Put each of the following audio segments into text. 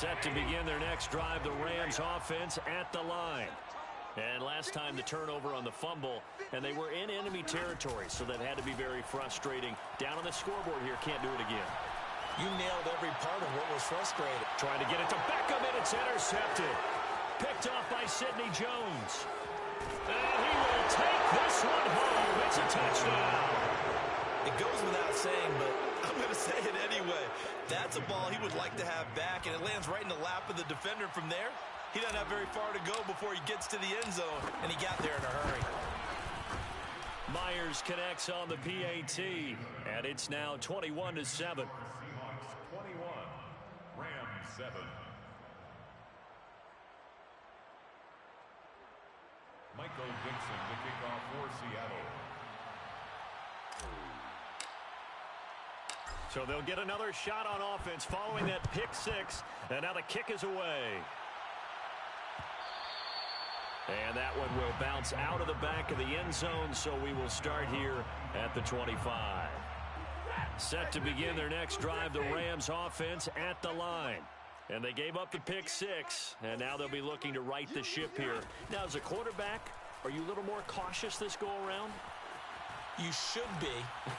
Set to begin their next drive, the Rams offense at the line. And last time the turnover on the fumble, and they were in enemy territory, so that had to be very frustrating. Down on the scoreboard here, can't do it again. You nailed every part of what was frustrating. Trying to get it to Beckham, and it's intercepted. Picked off by Sidney Jones. And he will take this one home. It's a touchdown. It goes without saying, but I'm going to say it anyway. That's a ball he would like to have back, and it lands right in the lap of the defender from there. He doesn't have very far to go before he gets to the end zone, and he got there in a hurry. Myers connects on the PAT, and it's now 21-7. Seahawks 21, Rams 7. Michael Dixon to kick off for Seattle. So they'll get another shot on offense following that pick six, and now the kick is away. And that one will bounce out of the back of the end zone, so we will start here at the 25. Set to begin their next drive, the Rams offense at the line. And they gave up the pick six, and now they'll be looking to right the ship here. Now, as a quarterback, are you a little more cautious this go-around? You should be,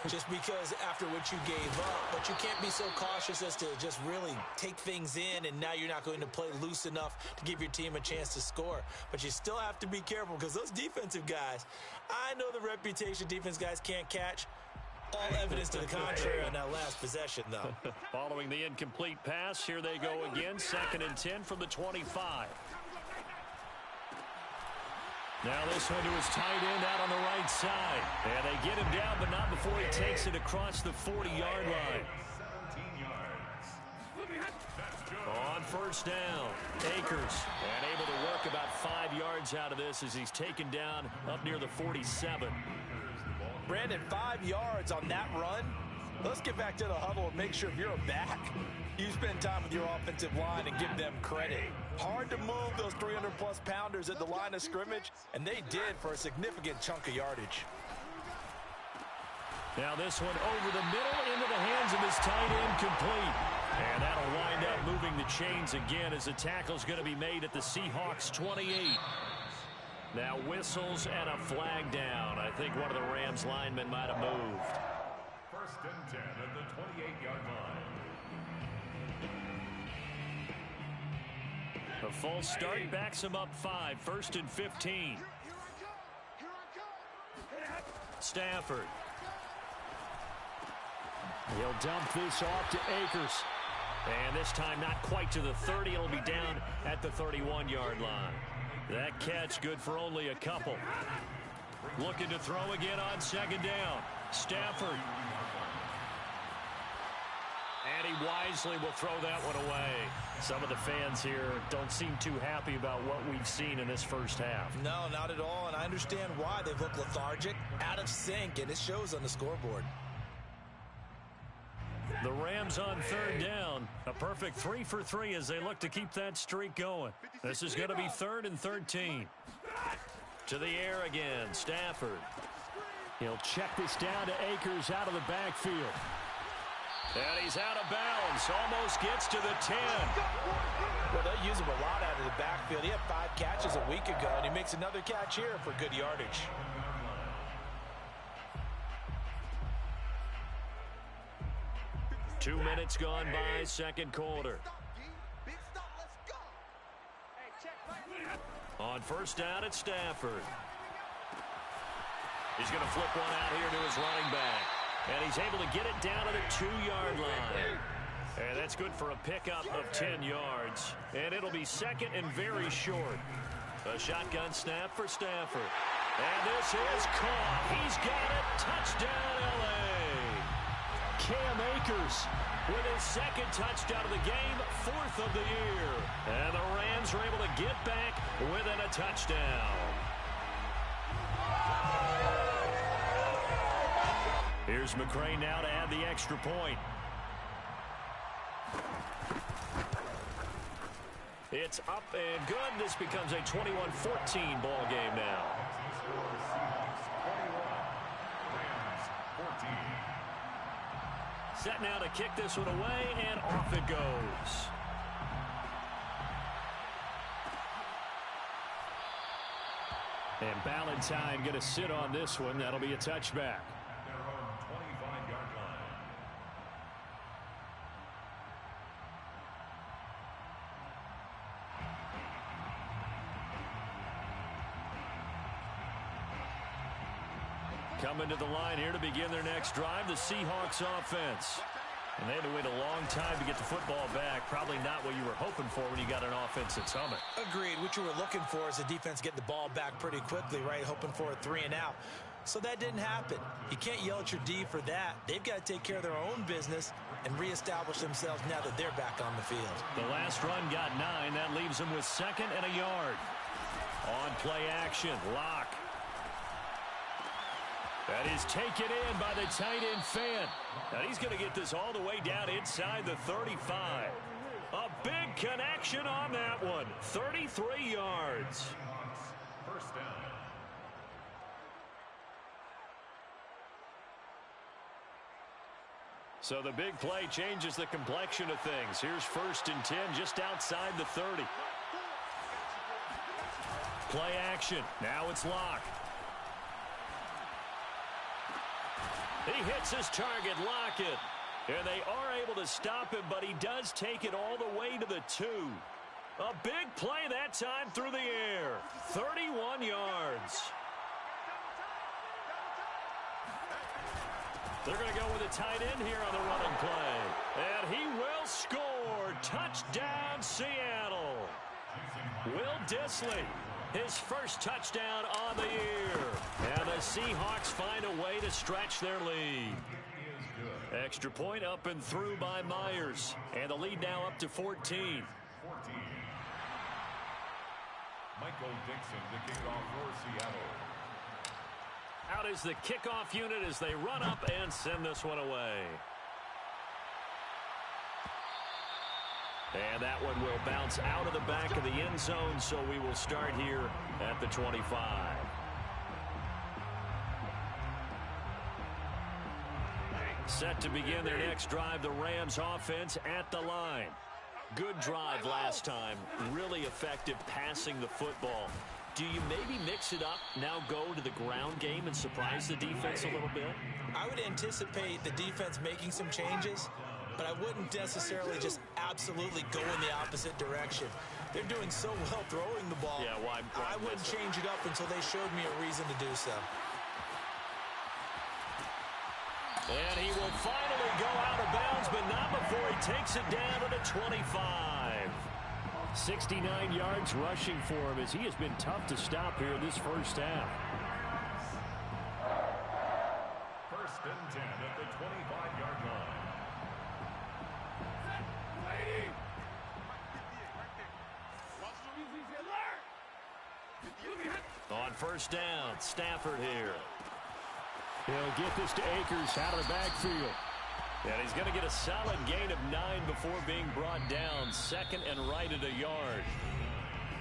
just because after what you gave up. But you can't be so cautious as to just really take things in, and now you're not going to play loose enough to give your team a chance to score. But you still have to be careful, because those defensive guys, I know the reputation defense guys can't catch. All evidence to the contrary on that last possession, though. Following the incomplete pass, here they go again. 2nd and 10 from the 25. Now this one to his tight end out on the right side. And they get him down, but not before he takes it across the 40-yard line. 17 yards. On first down, Akers. And able to work about 5 yards out of this as he's taken down up near the 47. Brandon, 5 yards on that run. Let's get back to the huddle and make sure if you're a back, you spend time with your offensive line and give them credit. Hard to move those 300-plus pounders at the line of scrimmage, and they did for a significant chunk of yardage. Now this one over the middle into the hands of his tight end, complete. And that'll wind up moving the chains again as the tackle's going to be made at the Seahawks 28. Now whistles and a flag down. I think one of the Rams linemen might have moved. 1st and 10 at the 28-yard line. A full start backs him up 5. 1st and 15. Stafford. He'll dump this off to Akers. And this time not quite to the 30. It'll be down at the 31-yard line. That catch good for only a couple. Looking to throw again on 2nd down. Stafford. And he wisely will throw that one away. Some of the fans here don't seem too happy about what we've seen in this first half. No, not at all, and I understand why. They've looked lethargic, out of sync, and it shows on the scoreboard. The Rams on 3rd down. A perfect 3 for 3 as they look to keep that streak going. This is going to be 3rd and 13. To the air again, Stafford. He'll check this down to Akers out of the backfield. And he's out of bounds. Almost gets to the 10. Well, they use him a lot out of the backfield. He had 5 catches a week ago, and he makes another catch here for good yardage. Two minutes gone by, 2nd quarter. On first down, it's Stafford. He's going to flip one out here to his running back. And he's able to get it down to the 2-yard line. And that's good for a pickup of 10 yards. And it'll be 2nd and very short. A shotgun snap for Stafford. And this is caught. He's got it. Touchdown, L.A. Cam Akers with his 2nd touchdown of the game, 4th of the year. And the Rams are able to get back within a touchdown. Here's McCray now to add the extra point. It's up and good. This becomes a 21-14 ball game now. Set now to kick this one away, and off it goes. And Ballantyne going to sit on this one. That'll be a touchback. Their own 25-yard line. Coming to the line here to begin their next drive, the Seahawks offense. And they had to wait a long time to get the football back. Probably not what you were hoping for when you got an offense that's humming. Agreed. What you were looking for is the defense get the ball back pretty quickly, right? Hoping for a 3 and out. So that didn't happen. You can't yell at your D for that. They've got to take care of their own business and reestablish themselves now that they're back on the field. The last run got 9. That leaves them with 2nd and a yard. On play action, Locke. That is taken in by the tight end Fant. And he's going to get this all the way down inside the 35. A big connection on that one. 33 yards. First down. So the big play changes the complexion of things. Here's 1st and 10 just outside the 30. Play action. Now it's Locke. He hits his target, Lockett. And they are able to stop him, but he does take it all the way to the 2. A big play that time through the air. 31 yards. They're going to go with a tight end here on the running play. And he will score. Touchdown, Seattle. Will Dissly. His first touchdown on the year. And the Seahawks find a way to stretch their lead. Extra point up and through by Myers. And the lead now up to 14. 14. Michael Dixon, the kickoff for Seattle. Out is the kickoff unit as they run up and send this one away. And that one will bounce out of the back of the end zone, so we will start here at the 25. Set to begin their next drive, the Rams offense at the line. Good drive last time. Really effective passing the football. Do you maybe mix it up, now go to the ground game and surprise the defense a little bit? I would anticipate the defense making some changes, but I wouldn't necessarily just absolutely go in the opposite direction. They're doing so well throwing the ball. Yeah, why I wouldn't change it up until they showed me a reason to do so. And he will finally go out of bounds, but not before he takes it down to the 25. 69 yards rushing for him as he has been tough to stop here this first half. 1st and 10 at the 25-yard line. On 1st down, Stafford here. He'll get this to Akers out of the backfield. And he's going to get a solid gain of 9 before being brought down. 2nd and right at a yard.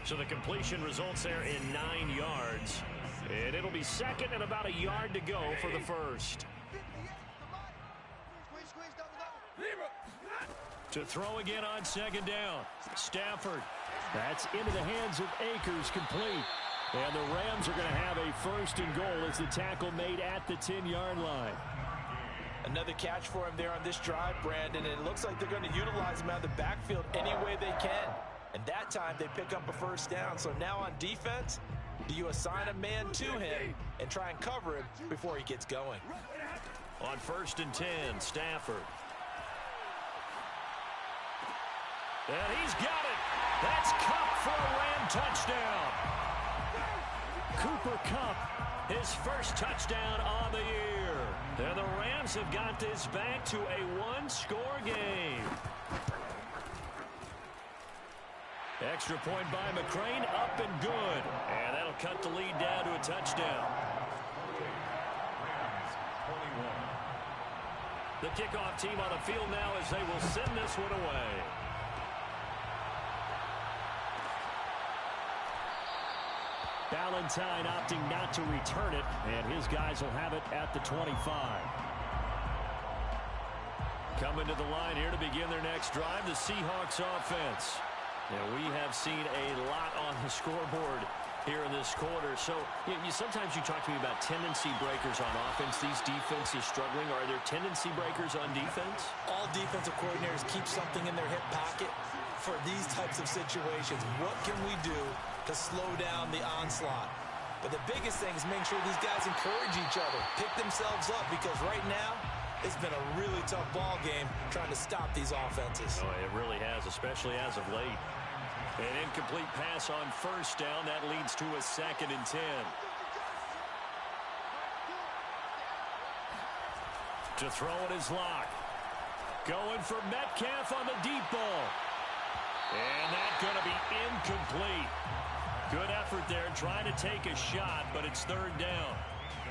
So the completion results there in 9 yards. And it'll be 2nd and about a yard to go for the first. To throw again on 2nd down. Stafford. That's into the hands of Akers, complete. And the Rams are going to have a 1st and goal as the tackle made at the 10-yard line. Another catch for him there on this drive, Brandon, and it looks like they're going to utilize him out of the backfield any way they can. And that time they pick up a 1st down. So now on defense, do you assign a man to him and try and cover him before he gets going? On 1st and 10, Stafford. And he's got it. That's Kupp for a Ram touchdown. Cooper Kupp, his first touchdown on the year. And the Rams have got this back to a 1-score game. Extra point by McCrane, up and good. And that'll cut the lead down to a touchdown. Rams 21. The kickoff team on the field now as they will send this one away. Ballantyne opting not to return it, and his guys will have it at the 25. Coming to the line here to begin their next drive, the Seahawks offense. And we have seen a lot on the scoreboard here in this quarter. So sometimes you talk to me about tendency breakers on offense. These defenses struggling. Are there tendency breakers on defense? All defensive coordinators keep something in their hip pocket for these types of situations. What can we do to slow down the onslaught? But the biggest thing is make sure these guys encourage each other, pick themselves up, because right now it's been a really tough ball game trying to stop these offenses. Oh, it really has, especially as of late. An incomplete pass on first down. That leads to a 2nd and 10. To throw it is Locke. Going for Metcalf on the deep ball. And that's going to be incomplete. Good effort there trying to take a shot, but it's 3rd down.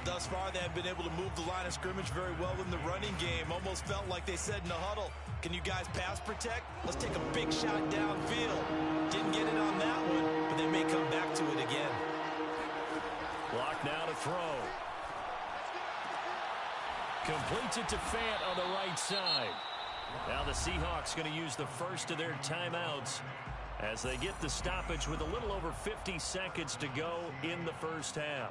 Thus far, they have been able to move the line of scrimmage very well in the running game. Almost felt like they said in the huddle, can you guys pass protect? Let's take a big shot downfield. Didn't get it on that one, but they may come back to it again. Lock now to throw. Completes it to Fant on the right side. Now the Seahawks going to use the first of their timeouts as they get the stoppage with a little over 50 seconds to go in the first half.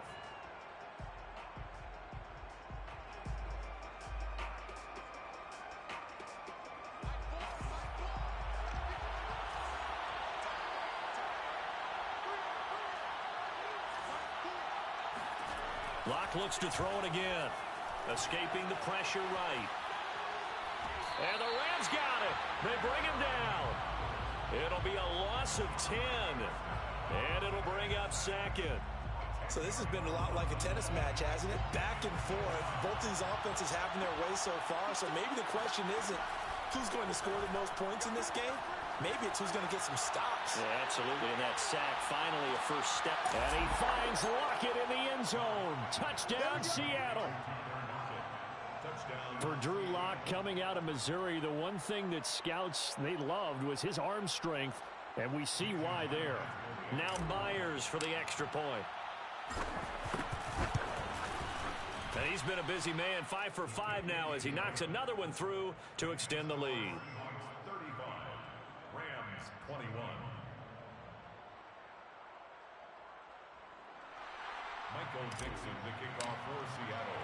Locke looks to throw it again. Escaping the pressure right. And the Rams got it. They bring him down. It'll be a loss of 10. And it'll bring up 2nd. So this has been a lot like a tennis match, hasn't it? Back and forth. Both these offenses having their way so far. So maybe the question isn't who's going to score the most points in this game. Maybe it's who's going to get some stops. Yeah, absolutely. And that sack, finally a first step. And he finds Lockett in the end zone. Touchdown, Seattle. For Drew Lock coming out of Missouri, the one thing that scouts they loved was his arm strength, and we see why there. Now Myers for the extra point. And he's been a busy man, 5 for 5 now as he knocks another one through to extend the lead. 35, Rams 21. Michael Dixon, the kickoff for Seattle.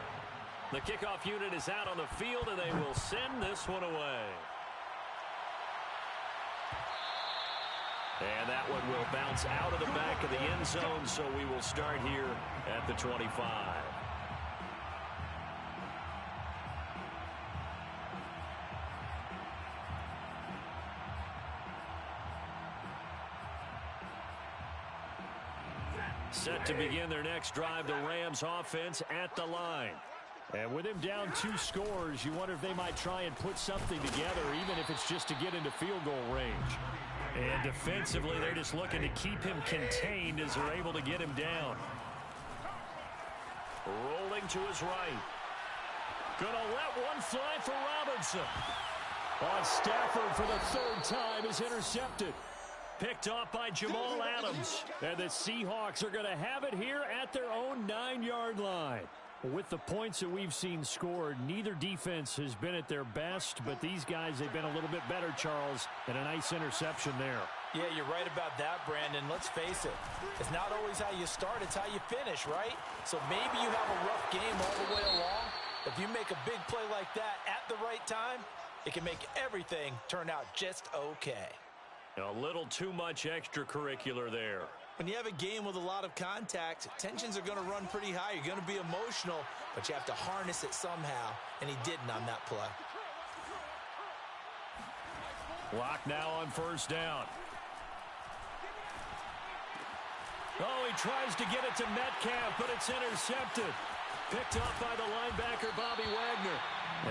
The kickoff unit is out on the field, and they will send this one away. And that one will bounce out of the back of the end zone, so we will start here at the 25. Set to begin their next drive, the Rams offense at the line. And with him down 2 scores, you wonder if they might try and put something together, even if it's just to get into field goal range. And defensively, they're just looking to keep him contained as they're able to get him down. Rolling to his right. Gonna let one fly for Robinson. On Stafford for the 3rd time is intercepted. Picked off by Jamal Adams. And the Seahawks are going to have it here at their own 9-yard line. With the points that we've seen scored, neither defense has been at their best, but these guys, they've been a little bit better, Charles, and a nice interception there. Yeah, you're right about that, Brandon. Let's face it, it's not always how you start, it's how you finish, right? So maybe you have a rough game all the way along. If you make a big play like that at the right time, it can make everything turn out just okay. A little too much extracurricular there. When you have a game with a lot of contact, tensions are going to run pretty high. You're going to be emotional, but you have to harness it somehow, and he didn't on that play. Lock now on first down. Oh, he tries to get it to Metcalf, but it's intercepted. Picked up by the linebacker, Bobby Wagner.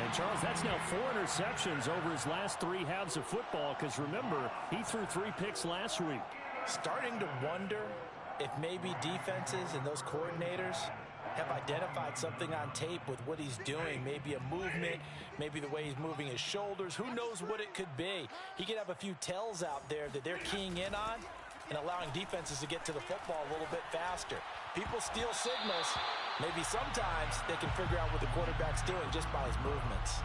And, Charles, that's now 4 interceptions over his last 3 halves of football, because, remember, he threw 3 picks last week. Starting to wonder if maybe defenses and those coordinators have identified something on tape with what he's doing. Maybe a movement, maybe the way he's moving his shoulders. Who knows what it could be? He could have a few tells out there that they're keying in on and allowing defenses to get to the football a little bit faster. People steal signals. Maybe sometimes they can figure out what the quarterback's doing just by his movements.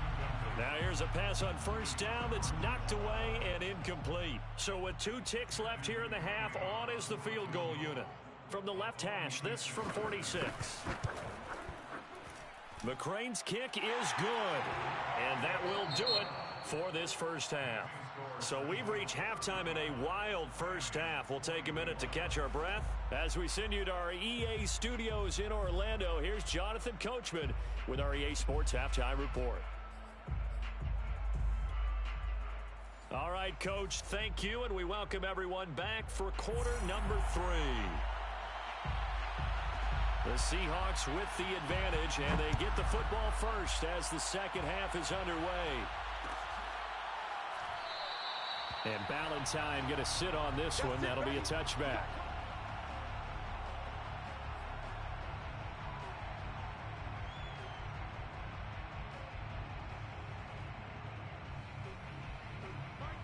Now here's a pass on first down that's knocked away and incomplete. So with 2 ticks left here in the half, on is the field goal unit. from the left hash. This from 46. McCrane's kick is good. And that will do it for this first half. So we've reached halftime in a wild first half. We'll take a minute to catch our breath as we send you to our EA studios in Orlando. Here's Jonathan Coachman with our EA Sports Halftime Report. All right, Coach, thank you, and we welcome everyone back for quarter number 3. The Seahawks with the advantage, and they get the football first as the second half is underway. And Ballantyne going to sit on this one. That'll be a touchback.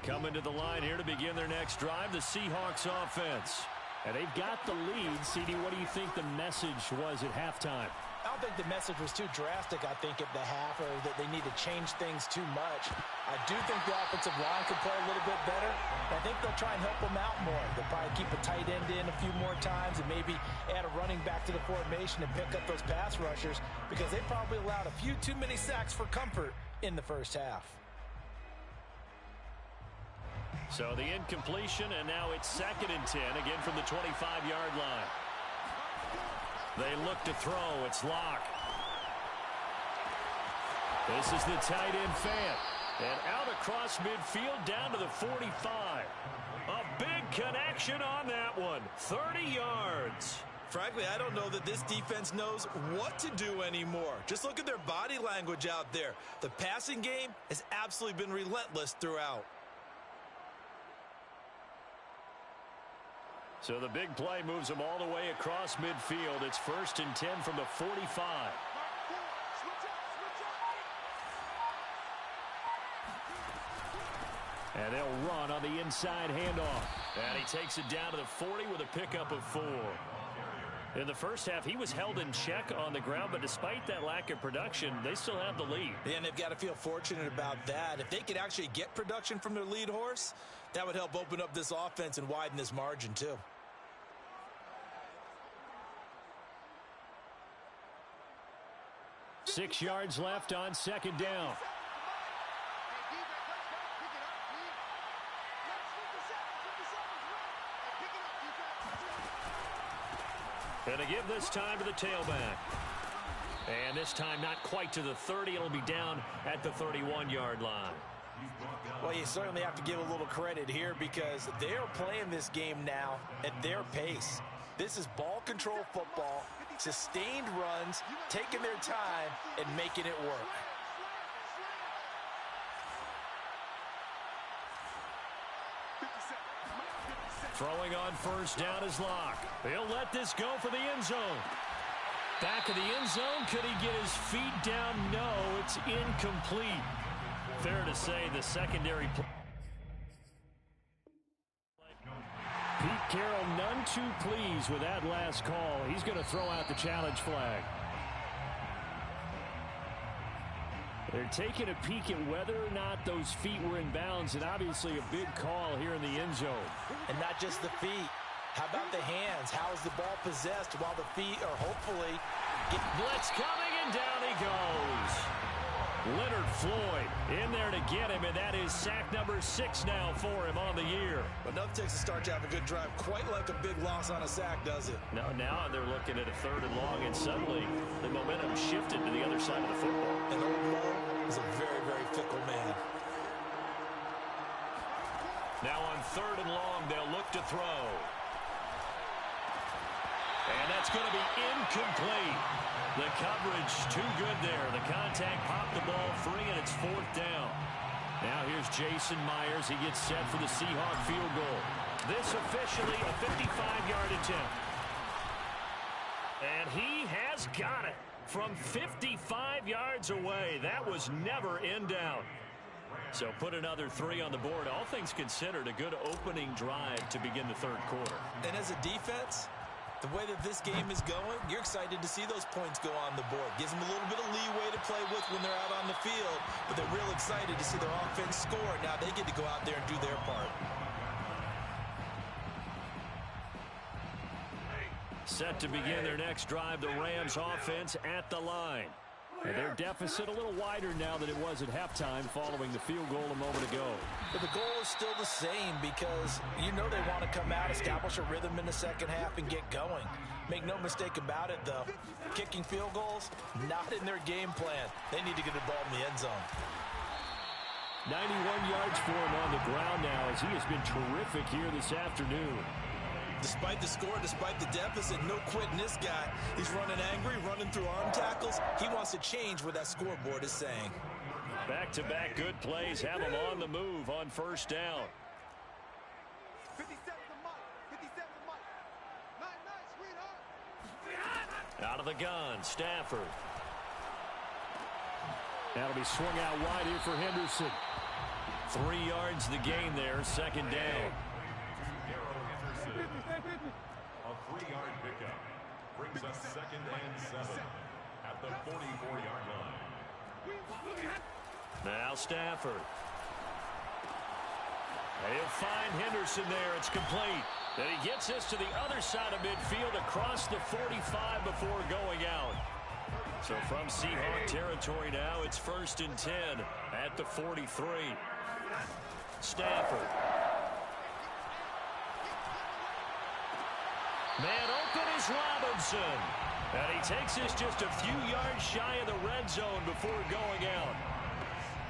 Coming to the line here to begin their next drive, the Seahawks offense. And they've got the lead. CD, what do you think the message was at halftime? I don't think the message was too drastic, I think, at the half, or that they need to change things too much. I do think the offensive line could play a little bit better. I think they'll try and help them out more. They'll probably keep a tight end in a few more times and maybe add a running back to the formation and pick up those pass rushers, because they probably allowed a few too many sacks for comfort in the first half. So the incompletion, and now it's 2nd and 10, again from the 25-yard line. They look to throw. It's Locke. This is the tight end Fant. And out across midfield down to the 45. A big connection on that one. 30 yards. Frankly, I don't know that this defense knows what to do anymore. Just look at their body language out there. The passing game has absolutely been relentless throughout. So the big play moves them all the way across midfield. It's 1st and 10 from the 45. And they'll run on the inside handoff. And he takes it down to the 40 with a pickup of 4. In the first half, he was held in check on the ground, but despite that lack of production, they still have the lead. And they've got to feel fortunate about that. If they could actually get production from their lead horse, that would help open up this offense and widen this margin too. Six yards left on 2nd down. And to give this time to the tailback. And this time not quite to the 30. It'll be down at the 31-yard line. Well, you certainly have to give a little credit here, because they're playing this game now at their pace. This is ball control football, sustained runs, taking their time and making it work. Throwing on 1st down is Locke. He'll let this go for the end zone. Back of the end zone. Could he get his feet down? No, it's incomplete. Fair to say the secondary play. Pete Carroll none too pleased with that last call. He's going to throw out the challenge flag. They're taking a peek at whether or not those feet were in bounds, and obviously a big call here in the end zone. And not just the feet. How about the hands? How is the ball possessed while the feet are hopefully... Blitz coming, and down he goes. Leonard Floyd in there to get him, and that is sack number 6 now for him on the year. Enough takes a start to have a good drive. Quite like a big loss on a sack, does it? Now they're looking at a 3rd and long, and suddenly the momentum shifted to the other side of the football. And old Mo is a very, very fickle man. Now on 3rd and long, they'll look to throw. And that's going to be incomplete. The coverage too good there. The contact popped the ball free, and it's 4th down. Now here's Jason Myers. He gets set for the Seahawk field goal. This officially a 55-yard attempt. And he has got it from 55 yards away. That was never in doubt. So put another 3 on the board. All things considered, a good opening drive to begin the 3rd quarter. And as a defense, the way that this game is going, you're excited to see those points go on the board. Gives them a little bit of leeway to play with when they're out on the field, but they're real excited to see their offense score. Now they get to go out there and do their part. set to begin their next drive. The Rams offense at the line. And their deficit a little wider now than it was at halftime following the field goal a moment ago. But the goal is still the same because you know they want to come out, establish a rhythm in the second half, and get going. Make no mistake about it, though. Kicking field goals, not in their game plan. They need to get the ball in the end zone. 91 yards for him on the ground now as he has been terrific here this afternoon. Despite the score, despite the deficit, no quitting this guy. He's running angry, running through arm tackles. He wants to change what that scoreboard is saying. Back-to-back good plays have him on the move on first down. 57 Mike. 57 Mike. Night, sweetheart. Out of the gun, Stafford. That'll be swung out wide here for Henderson. 3 yards the gain there, second down. A 3-yard pickup brings us 2nd and 7 at the 44-yard line. Now Stafford. He'll find Henderson there. It's complete. Then he gets this to the other side of midfield across the 45 before going out. So from Seahawk territory now, it's 1st and 10 at the 43. Stafford. Man open is Robinson. And he takes this just a few yards shy of the red zone before going out.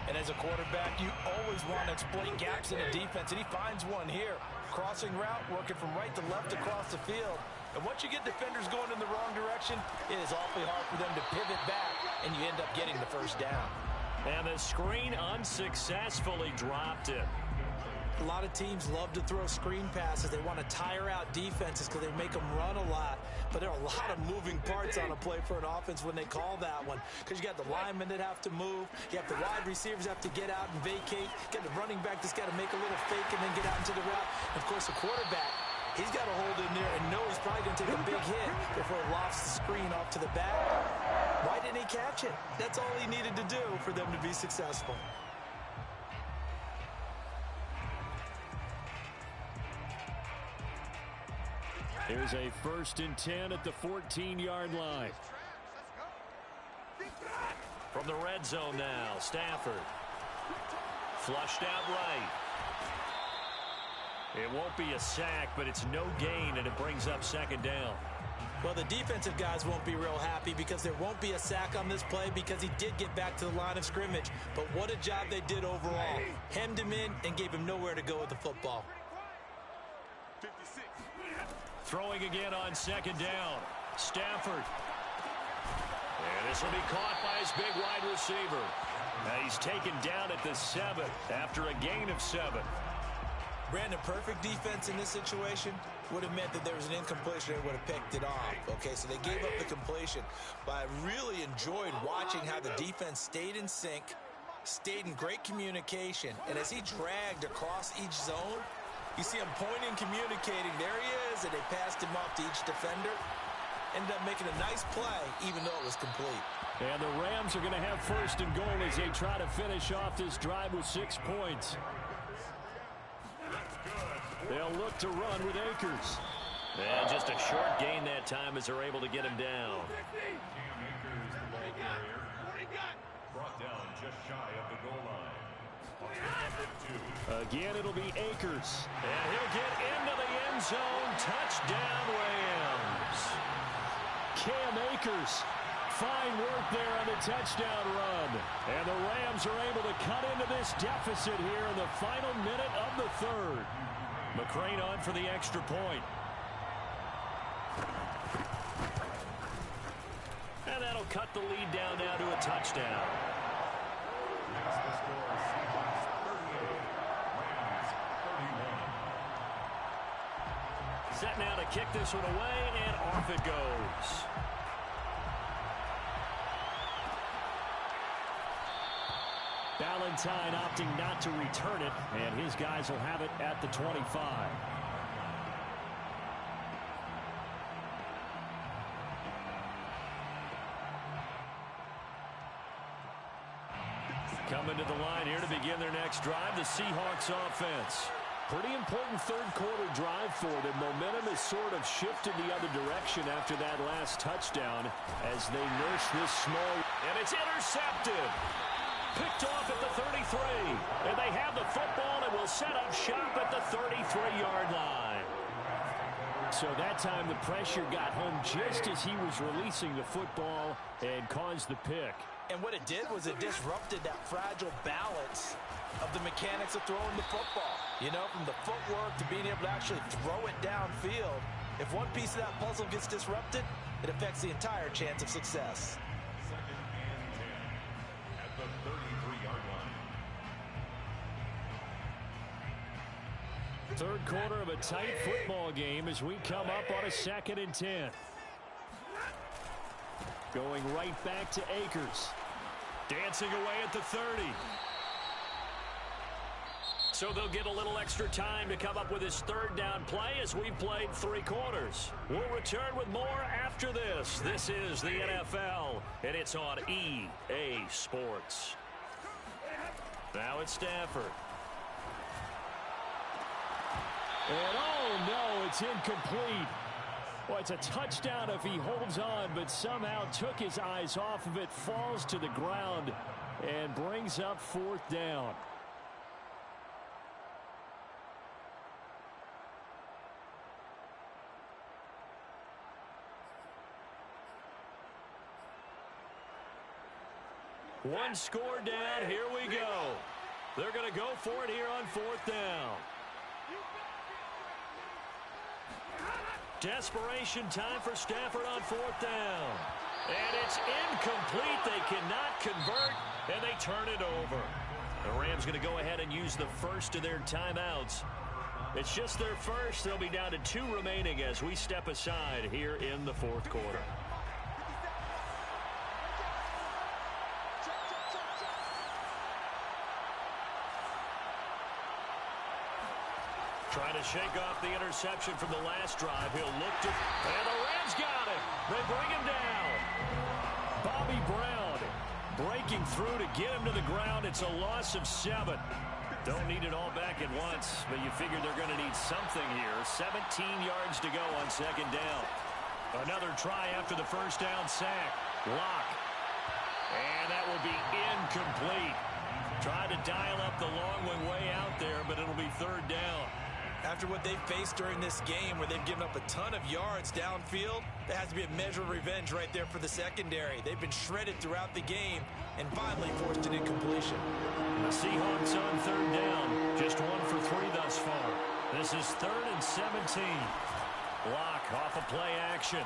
And as a quarterback, you always want to exploit gaps in the defense, and he finds one here. Crossing route, working from right to left across the field. And once you get defenders going in the wrong direction, it is awfully hard for them to pivot back, and you end up getting the first down. And the screen unsuccessfully dropped it. A lot of teams love to throw screen passes. They want to tire out defenses because they make them run a lot. But there are a lot of moving parts on a play for an offense when they call that one. Because you got the linemen that have to move. You have the wide receivers have to get out and vacate. You got the running back that's got to make a little fake and then get out into the route. And of course, the quarterback, he's got to hold in there and know he's probably going to take a big hit before he lofts the screen off to the back. Why didn't he catch it? That's all he needed to do for them to be successful. Here's a 1st and 10 at the 14-yard line. From the red zone now, Stafford. Flushed out right. It won't be a sack, but it's no gain, and it brings up 2nd down. Well, the defensive guys won't be real happy because there won't be a sack on this play because he did get back to the line of scrimmage. But what a job they did overall. Hemmed him in and gave him nowhere to go with the football. Throwing again on 2nd down. Stafford. And this will be caught by his big wide receiver. Now he's taken down at the 7 after a gain of 7. Brandon, perfect defense in this situation would have meant that there was an incompletion. They would have picked it off. Okay, so they gave up the completion. But I really enjoyed watching how the defense stayed in sync, stayed in great communication. And as he dragged across each zone, you see him pointing, communicating. There he is, and they passed him off to each defender. Ended up making a nice play, even though it was complete. And the Rams are going to have 1st and goal as they try to finish off this drive with 6 points. They'll look to run with Akers. And just a short gain that time as they're able to get him down. Akers, the ball carrier, brought down just shy of the goal line. Again, it'll be Akers. And he'll get into the end zone. Touchdown, Rams. Cam Akers. Fine work there on the touchdown run. And the Rams are able to cut into this deficit here in the final minute of the 3rd. McCrane on for the extra point. And that'll cut the lead down now to a touchdown. That's the score. Seahawks 38, Rams 31. Set now to kick this one away, and off it goes. Valentine opting not to return it, and his guys will have it at the 25. Coming to the line here to begin their next drive, the Seahawks offense. Pretty important third-quarter drive for them. Momentum has sort of shifted the other direction after that last touchdown as they nurse this small. And it's intercepted. Picked off at the 33. And they have the football and will set up shop at the 33-yard line. So that time the pressure got home just as he was releasing the football and caused the pick. And what it did was it disrupted that fragile balance of the mechanics of throwing the football. You know, from the footwork to being able to actually throw it downfield. If one piece of that puzzle gets disrupted, it affects the entire chance of success. Second and 10 at the 33-yard line. Third quarter of a tight football game as we come up on a 2nd and 10. Going right back to Akers. Dancing away at the 30. So they'll get a little extra time to come up with his third down play as we've played 3 quarters. We'll return with more after this. This is the NFL, and it's on EA Sports. Now it's Stafford. And oh no, it's incomplete. Well, it's a touchdown if he holds on, but somehow took his eyes off of it, falls to the ground, and brings up 4th down. One score down. Here we go. They're going to go for it here on 4th down. Desperation time for Stafford on 4th down. And it's incomplete. They cannot convert, and they turn it over. The Rams going to go ahead and use the first of their timeouts. It's just their first. They'll be down to 2 remaining as we step aside here in the 4th quarter. Trying to shake off the interception from the last drive. He'll look to, and the Rams got him. They bring him down. Bobby Brown breaking through to get him to the ground. It's a loss of 7. Don't need it all back at once, but you figure they're going to need something here. 17 yards to go on 2nd down. Another try after the first down sack. Lock. And that will be incomplete. Tried to dial up the long one way out there, but it'll be 3rd down. After what they've faced during this game where they've given up a ton of yards downfield, there has to be a measure of revenge right there for the secondary. They've been shredded throughout the game and finally forced an incompletion. The Seahawks on 3rd down. Just 1 for 3 thus far. This is 3rd and 17. Lock off a play action.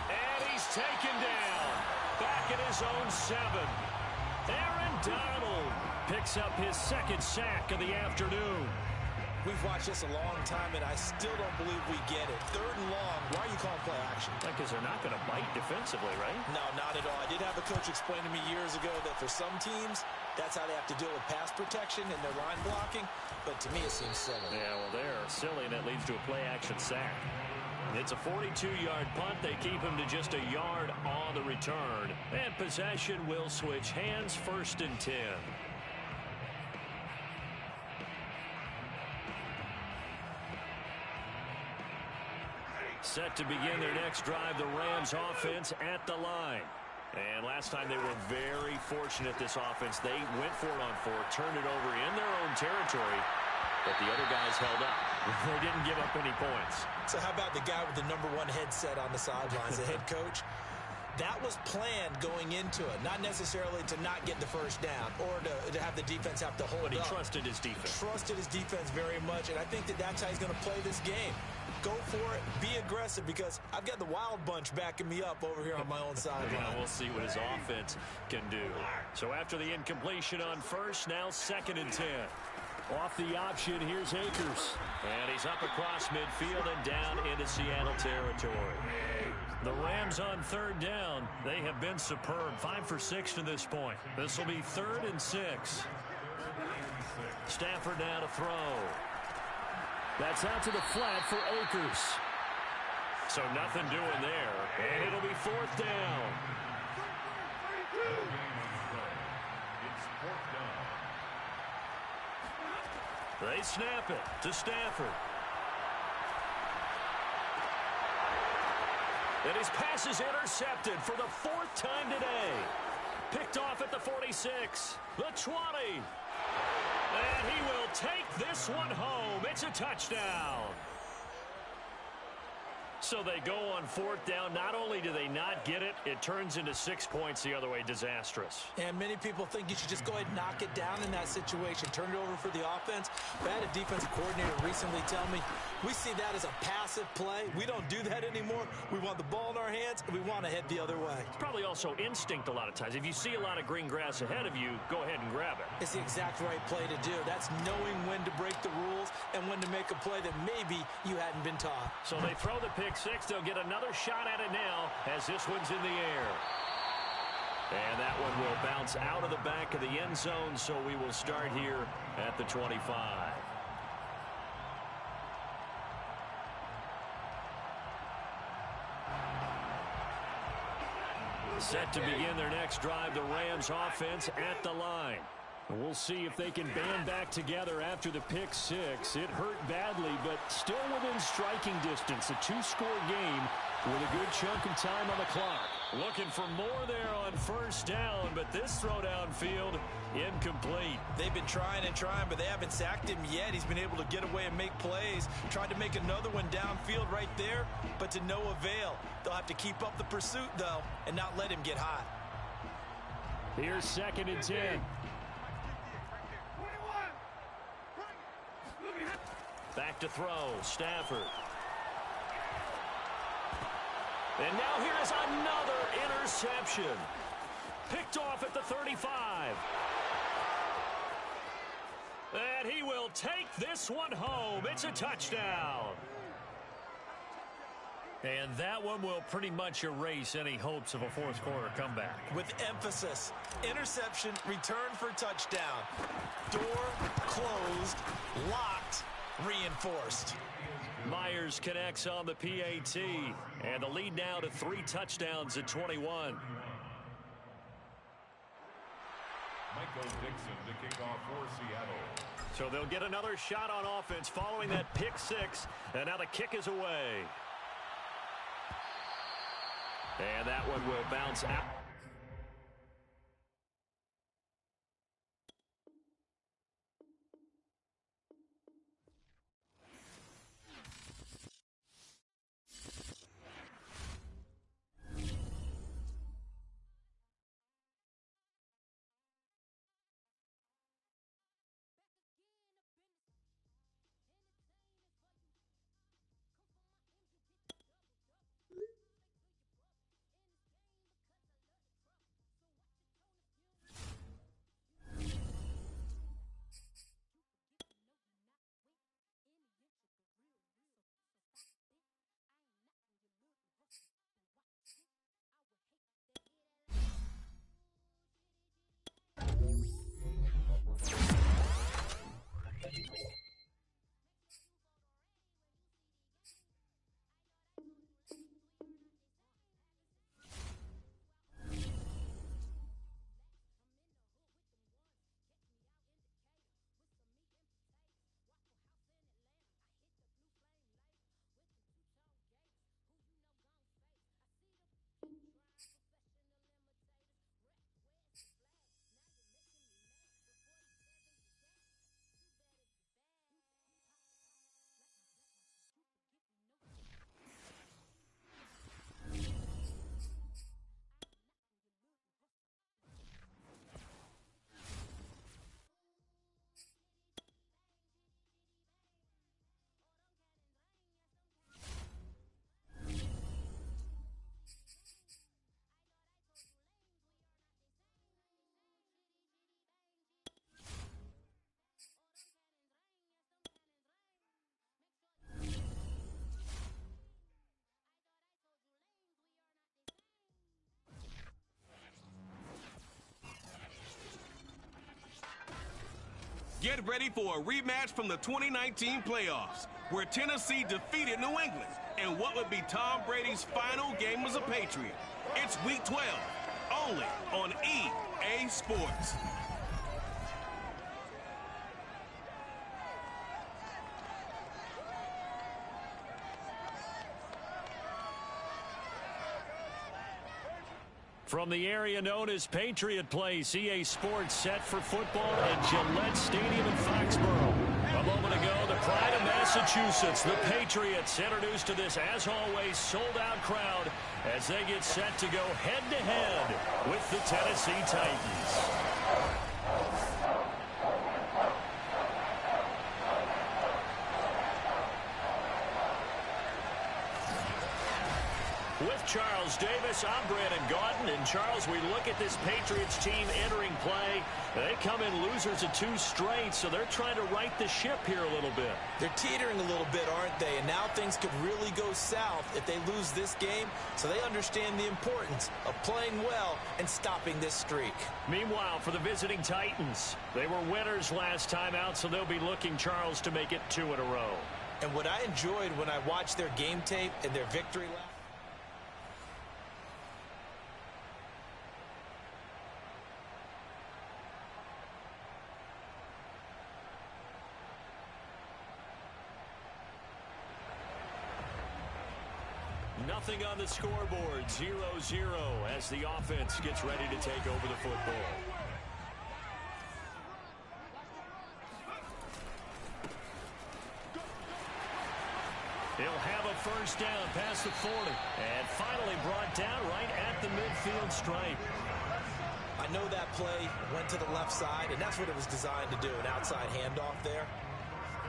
And he's taken down. Back at his own 7. Aaron Donald picks up his 2nd sack of the afternoon. We've watched this a long time, and I still don't believe we get it. 3rd and long. Why are you calling play action? Because they're not going to bite defensively, right? No, not at all. I did have a coach explain to me years ago that for some teams, that's how they have to deal with pass protection and their line blocking. But to me, it seems silly. Yeah, well, they're silly, and that leads to a play-action sack. It's a 42-yard punt. They keep him to just a yard on the return. And possession will switch hands. 1st and 10. Set to begin their next drive, the Rams offense at the line. And last time they were very fortunate, this offense. They went for it on 4, turned it over in their own territory, but the other guys held up. They didn't give up any points. So how about the guy with the #1 headset on the sidelines, the head coach? That was planned going into it, not necessarily to not get the first down or to have the defense have to hold up. But he trusted his defense. Trusted his defense very much, and I think that that's how he's going to play this game. Go for it, be aggressive, because I've got the wild bunch backing me up over here on my own sideline. Yeah, we'll see what his offense can do. So after the incompletion on 1st, now 2nd and 10. Off the option, here's Akers. And he's up across midfield and down into Seattle territory. The Rams on 3rd down. They have been superb. 5 for 6 to this point. This will be 3rd and 6. Stafford now to throw. That's out to the flat for Akers. So nothing doing there. And it'll be 4th down. It's 4th down. They snap it to Stafford. And his pass is intercepted for the 4th time today. Picked off at the 46, the 20. And he will take this one home. It's a touchdown. So they go on 4th down. Not only do they not get it, it turns into 6 points the other way. Disastrous. And many people think you should just go ahead and knock it down in that situation. Turn it over for the offense. I had a defensive coordinator recently tell me, we see that as a passive play. We don't do that anymore. We want the ball in our hands, and we want to head the other way. It's probably also instinct a lot of times. If you see a lot of green grass ahead of you, go ahead and grab it. It's the exact right play to do. That's knowing when to break the rules and when to make a play that maybe you hadn't been taught. So they throw the pick six. They'll get another shot at it now as this one's in the air. And that one will bounce out of the back of the end zone, so we will start here at the 25. Set to begin their next drive, the Rams offense at the line. We'll see if they can band back together after the pick six. It hurt badly, but still within striking distance. A 2-score game with a good chunk of time on the clock. Looking for more there on 1st down, but this throw downfield incomplete. They've been trying and trying, but they haven't sacked him yet. He's been able to get away and make plays. Tried to make another one downfield right there, but to no avail. They'll have to keep up the pursuit, though, and not let him get hot. Here's 2nd and 10. Back to throw, Stafford. And now here's another interception. Picked off at the 35. And he will take this one home. It's a touchdown. And that one will pretty much erase any hopes of a 4th quarter comeback. With emphasis, interception, return for touchdown. Door closed, locked, reinforced. Myers connects on the PAT, and the lead now to 3 touchdowns at 21. Michael Dixon to kick off for Seattle. So they'll get another shot on offense following that pick six, and now the kick is away. And that one will bounce out. Get ready for a rematch from the 2019 playoffs, where Tennessee defeated New England in what would be Tom Brady's final game as a Patriot. It's Week 12, only on EA Sports. From the area known as Patriot Place, EA Sports set for football at Gillette Stadium in Foxborough. A moment ago, the pride of Massachusetts, the Patriots, introduced to this, as always, sold-out crowd as they get set to go head-to-head with the Tennessee Titans. With Charles Davis, I'm Brandon Gaudin. And, Charles, we look at this Patriots team entering play. They come in losers of 2 straight, so they're trying to right the ship here a little bit. They're teetering a little bit, aren't they? And now things could really go south if they lose this game, so they understand the importance of playing well and stopping this streak. Meanwhile, for the visiting Titans, they were winners last time out, so they'll be looking, Charles, to make it 2 in a row. And what I enjoyed when I watched their game tape and their victory lap, nothing on the scoreboard, 0-0 as the offense gets ready to take over the football. He'll have a first down past the 40 and finally brought down right at the midfield stripe. I know that play went to the left side, and that's what it was designed to do, an outside handoff there.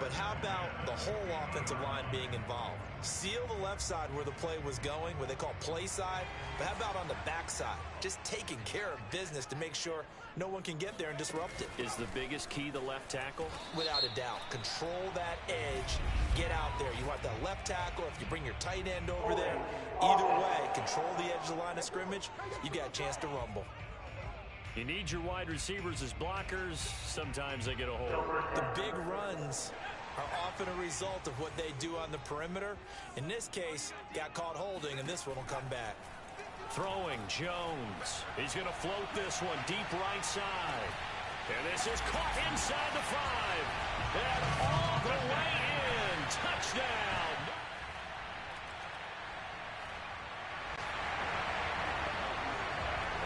But how about the whole offensive line being involved? Seal the left side where the play was going, what they call play side. But how about on the back side? Just taking care of business to make sure no one can get there and disrupt it. Is the biggest key the left tackle? Without a doubt. Control that edge. Get out there. You want that left tackle. If you bring your tight end over there, either way, control the edge of the line of scrimmage, you got a chance to rumble. You need your wide receivers as blockers. Sometimes they get a hold. The big runs are often a result of what they do on the perimeter. In this case, got caught holding, and this one will come back. Throwing, Jones. He's going to float this one deep right side. And this is caught inside the 5. And all the way in. Touchdown.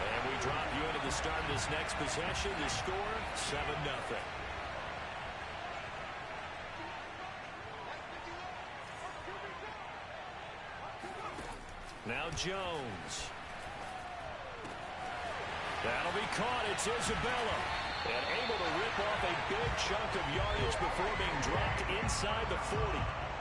And we drop you into the start of this next possession. The score, 7-0. Now Jones. That'll be caught. It's Isabella. And able to rip off a big chunk of yardage before being dropped inside the 40.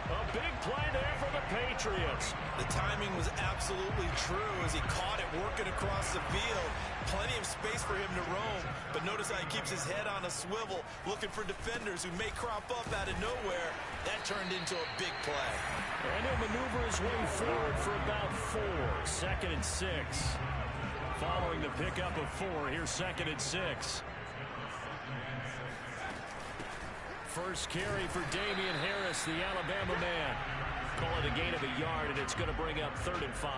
A big play there for the Patriots. The timing was absolutely true as he caught it working across the field. Plenty of space for him to roam. But notice how he keeps his head on a swivel, looking for defenders who may crop up out of nowhere. That turned into a big play. And he'll maneuver his way forward for about 4. 2nd and 6. Following the pickup of 4, here's 2nd and 6. First carry for Damian Harris, the Alabama man. Call it a gain of a yard, and it's going to bring up 3rd and 5.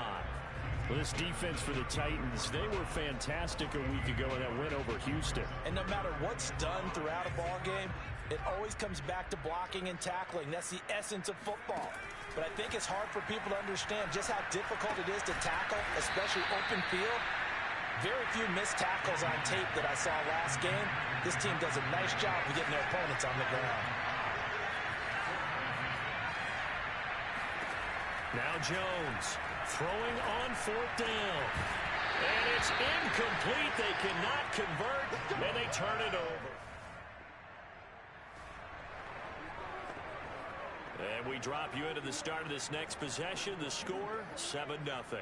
Well, this defense for the Titans, they were fantastic a week ago in that win over Houston. And no matter what's done throughout a ball game, it always comes back to blocking and tackling. That's the essence of football. But I think it's hard for people to understand just how difficult it is to tackle, especially open field. Very few missed tackles on tape that I saw last game. This team does a nice job of getting their opponents on the ground. Now Jones throwing on 4th down. And it's incomplete. They cannot convert, and they turn it over. And we drop you into the start of this next possession. The score, 7-0.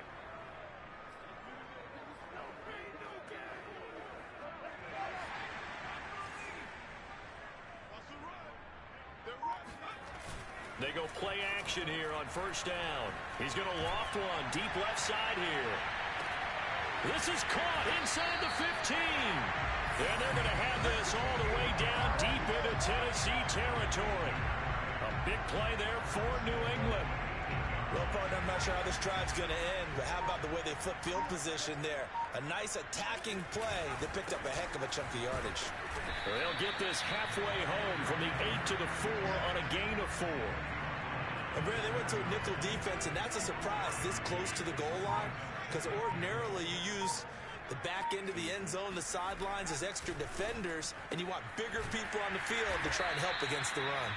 They go play action here on 1st down. He's going to loft one deep left side here. This is caught inside the 15. And they're going to have this all the way down deep into Tennessee territory. A big play there for New England. Well, partner, I'm not sure how this drive's going to end, but how about the way they flip field position there? A nice attacking play that picked up a heck of a chunk of yardage. They'll get this halfway home from the 8 to the 4 on a gain of 4. And Brad, they went to a nickel defense, and that's a surprise this close to the goal line, because ordinarily you use end zone, the sidelines as extra defenders, and you want bigger people on the field to try and help against the run.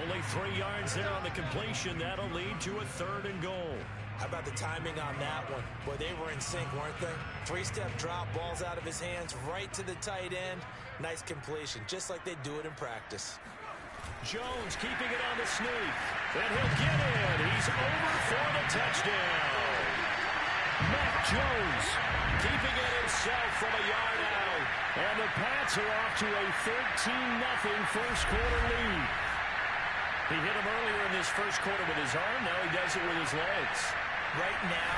Only 3 yards there on the completion. That'll lead to a 3rd and goal. How about the timing on that one? Boy, they were in sync, weren't they? 3-step drop, balls out of his hands, right to the tight end. Nice completion, just like they do it in practice. Jones keeping it on the sneak. And he'll get it. He's over for the touchdown. Mac Jones keeping it himself from a yard out. And the Pats are off to a 13-0 first quarter lead. He hit him earlier in this first quarter with his arm. Now he does it with his legs. Right now,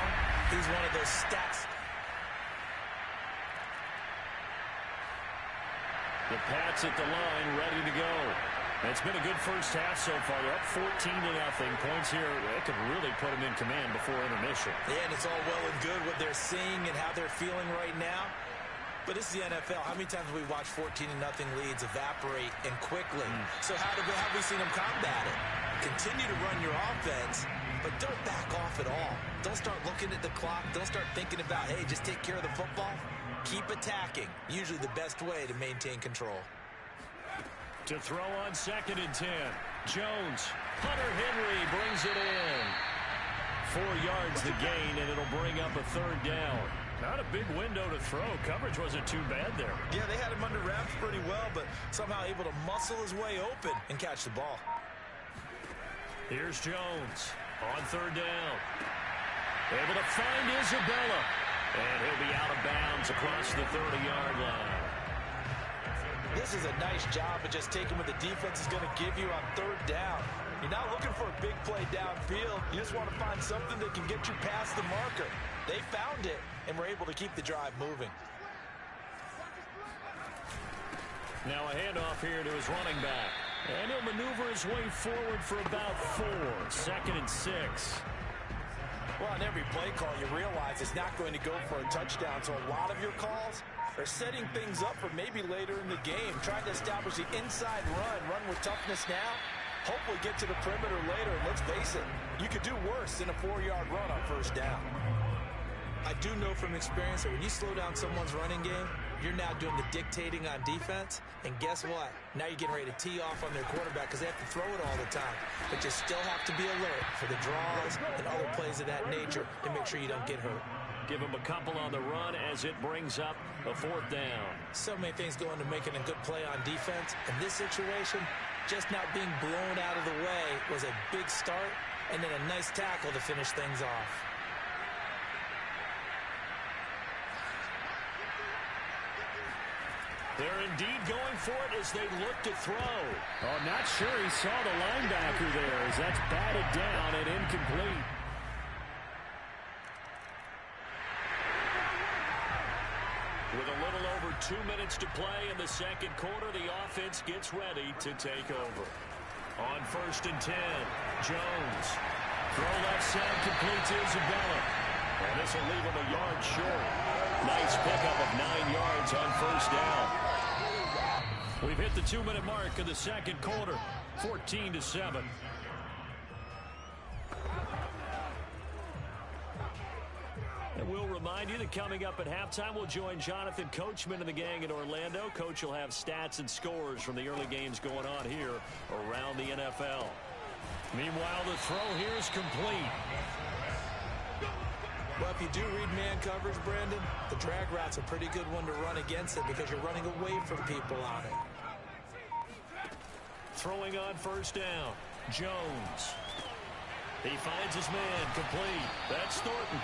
he's one of those stats. The Pats at the line, ready to go. It's been a good first half so far. They're up 14-0. Points here, it could really put them in command before intermission. Yeah, and it's all well and good what they're seeing and how they're feeling right now. But this is the NFL. How many times have we watched 14-0 leads evaporate and quickly? So how have we seen them combat it? Continue to run your offense, but don't back off at all. Don't start looking at the clock. Don't start thinking about, hey, just take care of the football. Keep attacking. Usually the best way to maintain control. To throw on 2nd and 10. Jones. Hunter Henry brings it in. 4 yards the gain, and it'll bring up a 3rd down. Not a big window to throw. Coverage wasn't too bad there. Yeah, they had him under wraps pretty well, but somehow able to muscle his way open and catch the ball. Here's Jones on 3rd down. Able to find Isabella. And he'll be out of bounds across the 30-yard line. This is a nice job of just taking what the defense is going to give you on 3rd down. You're not looking for a big play downfield. You just want to find something that can get you past the marker. They found it and were able to keep the drive moving. Now a handoff here to his running back. And he'll maneuver his way forward for about 4. 2nd and 6. Well, on every play call, you realize it's not going to go for a touchdown. So a lot of your calls are setting things up for maybe later in the game, trying to establish the inside run with toughness now, hopefully get to the perimeter later. And let's face it, you could do worse than a 4-yard run on 1st down. I do know from experience that when you slow down someone's running game, you're now doing the dictating on defense. And guess what? Now you're getting ready to tee off on their quarterback because they have to throw it all the time. But you still have to be alert for the draws and other plays of that nature to make sure you don't get hurt. Give him a couple on the run as it brings up a 4th down. So many things go into making a good play on defense. In this situation, just not being blown out of the way was a big start, and then a nice tackle to finish things off. They're indeed going for it as they look to throw. Oh, not sure he saw the linebacker there as that's batted down and incomplete. With a little over 2 minutes to play in the second quarter, the offense gets ready to take over. On 1st and 10, Jones. Throw left side complete to Isabella. And this will leave him a yard short. Nice pickup of 9 yards on 1st down. We've hit the 2-minute mark of the second quarter, 14-7. And we'll remind you that coming up at halftime, we'll join Jonathan Coachman and the gang in Orlando. Coach will have stats and scores from the early games going on here around the NFL. Meanwhile, the throw here is complete. Well, if you do read man coverage, Brandon, the drag route's a pretty good one to run against it because you're running away from people on it. Throwing on 1st down, Jones. He finds his man complete. That's Thornton.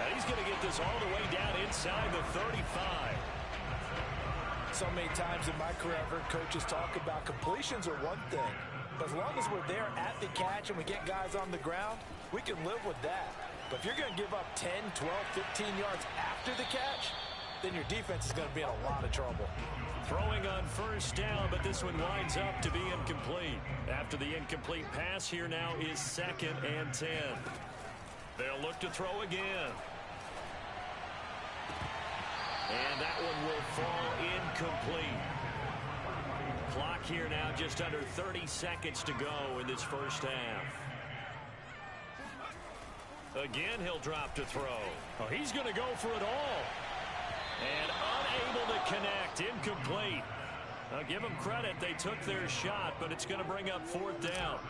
And he's going to get this all the way down inside the 35. So many times in my career, I've heard coaches talk about completions are one thing. But as long as we're there at the catch and we get guys on the ground, we can live with that. But if you're going to give up 10, 12, 15 yards after the catch, then your defense is going to be in a lot of trouble. Throwing on 1st down, but this one winds up to be incomplete. After the incomplete pass, here now is 2nd and 10. They'll look to throw again. And that one will fall incomplete. Clock here now just under 30 seconds to go in this first half. Again, he'll drop to throw. Oh, he's going to go for it all. And connect. Incomplete. I'll give them credit. They took their shot, but it's going to bring up 4th down.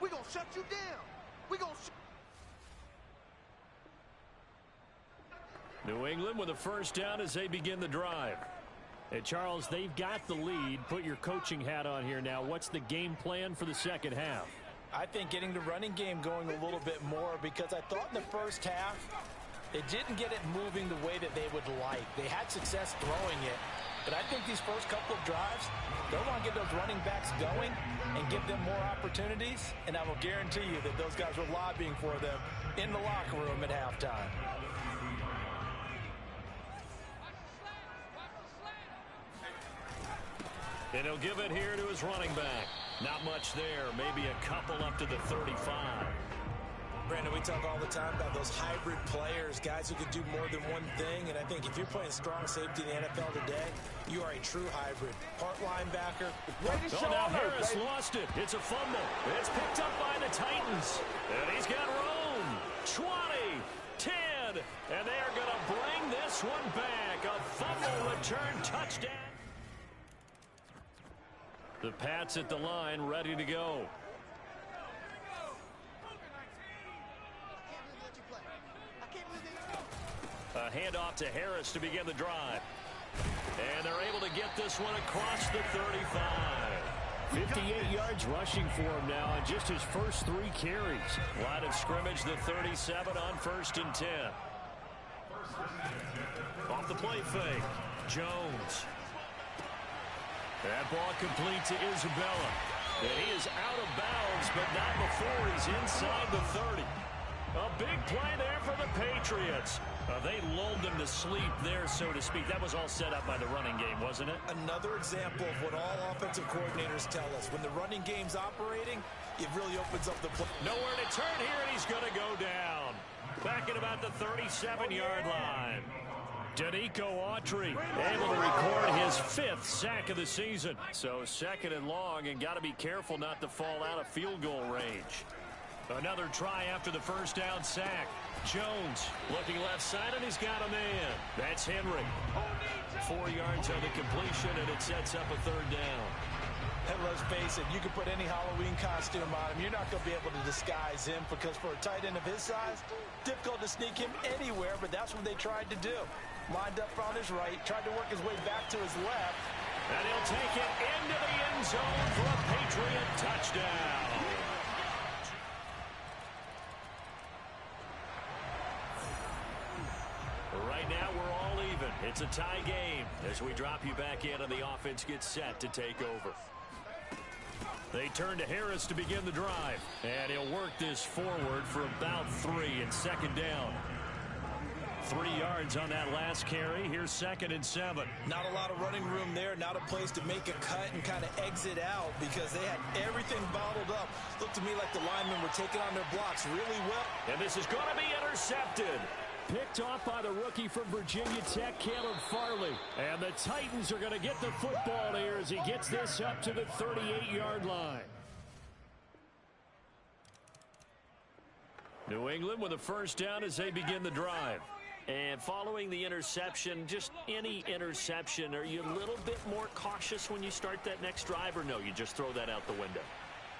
We're going to shut you down. We're going to New England with a first down as they begin the drive. And Charles, they've got the lead. Put your coaching hat on here now. What's the game plan for the second half? I think getting the running game going a little bit more, because I thought in the first half they didn't get it moving the way that they would like. They had success throwing it, but I think these first couple of drives, they'll want to get those running backs going and give them more opportunities, and I will guarantee you that those guys were lobbying for them in the locker room at halftime. And he'll give it here to his running back. Not much there. Maybe a couple up to the 35. Brandon, we talk all the time about those hybrid players, guys who can do more than one thing, and I think if you're playing strong safety in the NFL today, you are a true hybrid. Part linebacker. Oh, now Harris lost it. It's a fumble. It's picked up by the Titans. And he's got room. 20, 10, and they're going to bring this one back. A fumble return touchdown. The Pats at the line, ready to go. A handoff to Harris to begin the drive. And they're able to get this one across the 35. 58 yards rushing for him now on just his first 3 carries. Line of scrimmage, the 37 on 1st and 10. Off the play fake. Jones. That ball complete to Isabella. And he is out of bounds, but not before he's inside the 30. A big play there for the Patriots. They lulled them to sleep there, so to speak. That was all set up by the running game, wasn't it? Another example of what all offensive coordinators tell us. When the running game's operating, it really opens up the play. Nowhere to turn here, and he's going to go down. Back at about the 37-yard line. Danico Autry able to record his 5th sack of the season. So 2nd and long, and got to be careful not to fall out of field goal range. Another try after the first down sack. Jones looking left side, and he's got a man. That's Henry. 4 yards on the completion, and it sets up a 3rd down. And let's face it, you can put any Halloween costume on him. You're not going to be able to disguise him, because for a tight end of his size, difficult to sneak him anywhere, but that's what they tried to do. Lined up on his right, tried to work his way back to his left. And he'll take it into the end zone for a Patriot touchdown. Right now, we're all even. It's a tie game as we drop you back in and the offense gets set to take over. They turn to Harris to begin the drive. And he'll work this forward for about 3 and 2nd down. 3 yards on that last carry. Here's 2nd and 7. Not a lot of running room there. Not a place to make a cut and kind of exit out, because they had everything bottled up. Looked to me like the linemen were taking on their blocks really well. And this is going to be intercepted. Picked off by the rookie from Virginia Tech, Caleb Farley. And the Titans are going to get the football here as he gets this up to the 38-yard line. New England with a first down as they begin the drive. And following the interception, just any interception, are you a little bit more cautious when you start that next drive, or no, you just throw that out the window?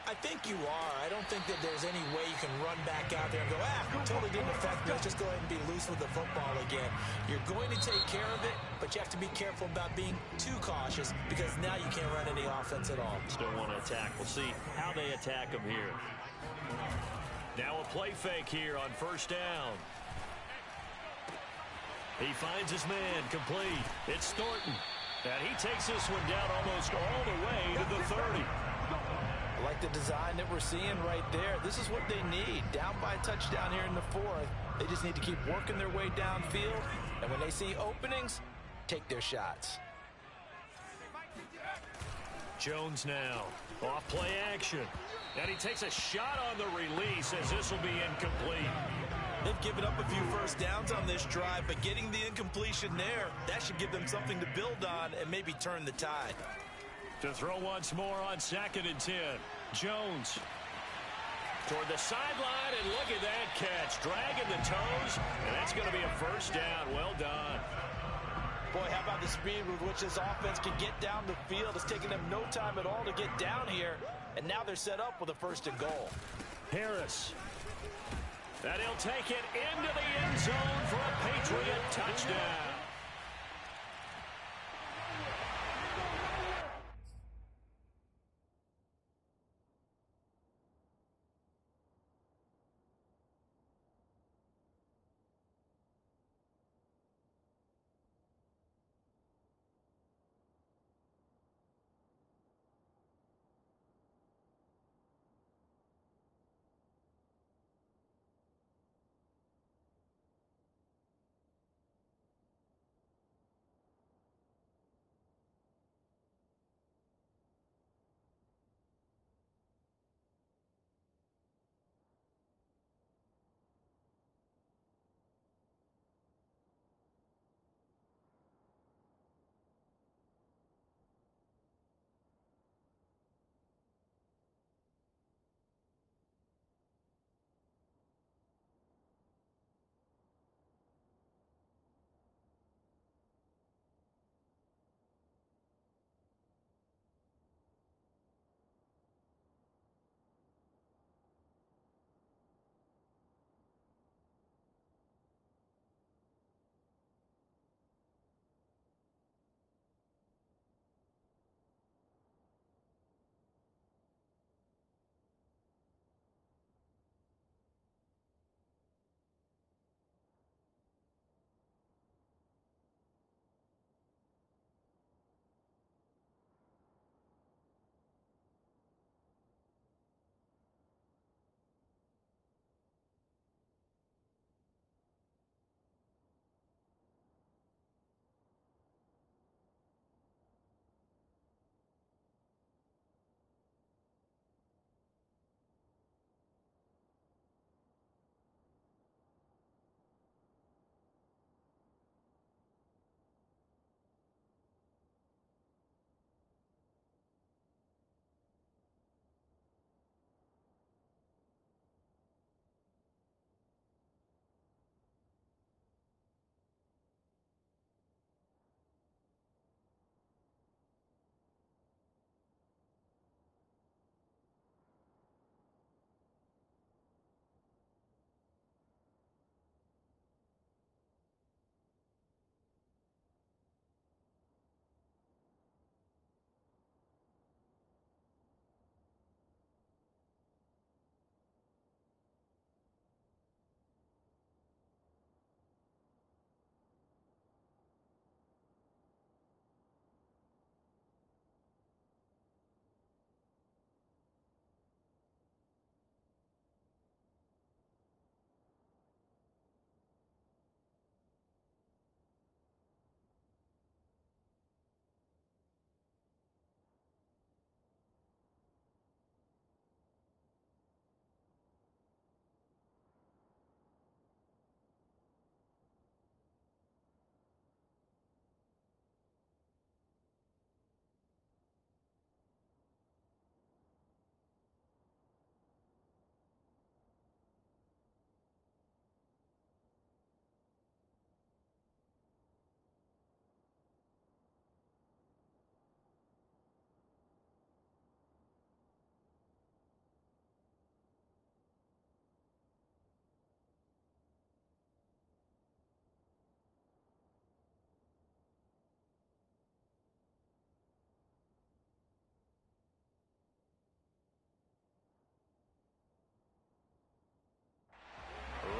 I think you are. I don't think that there's any way you can run back out there and go, totally didn't affect me. Let's just go ahead and be loose with the football again. You're going to take care of it, but you have to be careful about being too cautious, because now you can't run any offense at all. Still want to attack. We'll see how they attack them here. Now a play fake here on first down. He finds his man, complete. It's Thornton. And he takes this one down almost all the way to the 30. I like the design that we're seeing right there. This is what they need. Down by a touchdown here in the 4th. They just need to keep working their way downfield. And when they see openings, take their shots. Jones now. Off play action. And he takes a shot on the release as this will be incomplete. They've given up a few first downs on this drive, but getting the incompletion there, that should give them something to build on and maybe turn the tide. To throw once more on 2nd and 10. Jones toward the sideline, and look at that catch. Dragging the toes, and that's going to be a first down. Well done. Boy, how about the speed with which this offense can get down the field? It's taken them no time at all to get down here, and now they're set up with a 1st and goal. Harris. And he'll take it into the end zone for a Patriot touchdown.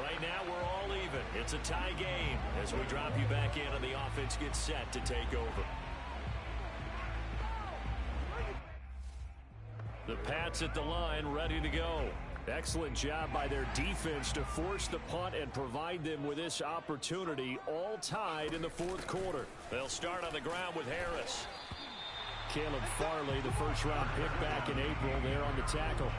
Right now, we're all even. It's a tie game as we drop you back in and the offense gets set to take over. The Pats at the line, ready to go. Excellent job by their defense to force the punt and provide them with this opportunity, all tied in the fourth quarter. They'll start on the ground with Harris. Caleb Farley, the first-round pick back in April, there on the tackle.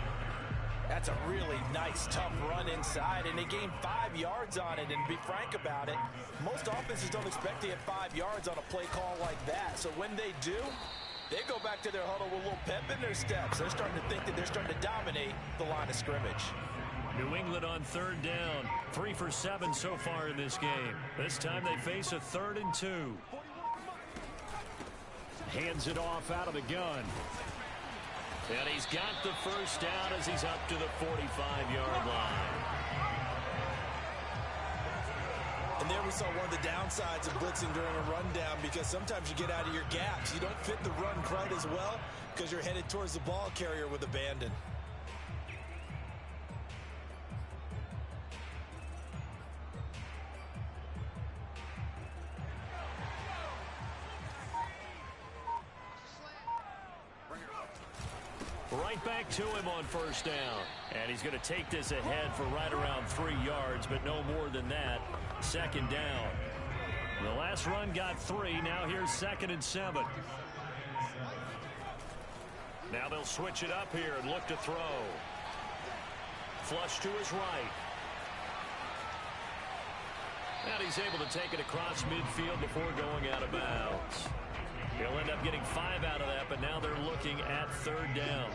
That's a really nice, tough run inside, and they gained 5 yards on it. And to be frank about it, most offenses don't expect to get 5 yards on a play call like that. So when they do, they go back to their huddle with a little pep in their steps. They're starting to think that they're starting to dominate the line of scrimmage. New England on 3rd down. 3 for 7 so far in this game. This time they face a 3rd and 2. Hands it off out of the gun. And he's got the first down as he's up to the 45-yard line. And there we saw one of the downsides of blitzing during a rundown, because sometimes you get out of your gaps. You don't fit the run quite as well because you're headed towards the ball carrier with abandon. Right back to him on first down. And he's going to take this ahead for right around 3 yards, but no more than that. 2nd down. The last run got 3. Now here's 2nd and 7. Now they'll switch it up here and look to throw. Flush to his right. And he's able to take it across midfield before going out of bounds. He'll end up getting 5 out of that, but now they're looking at 3rd down.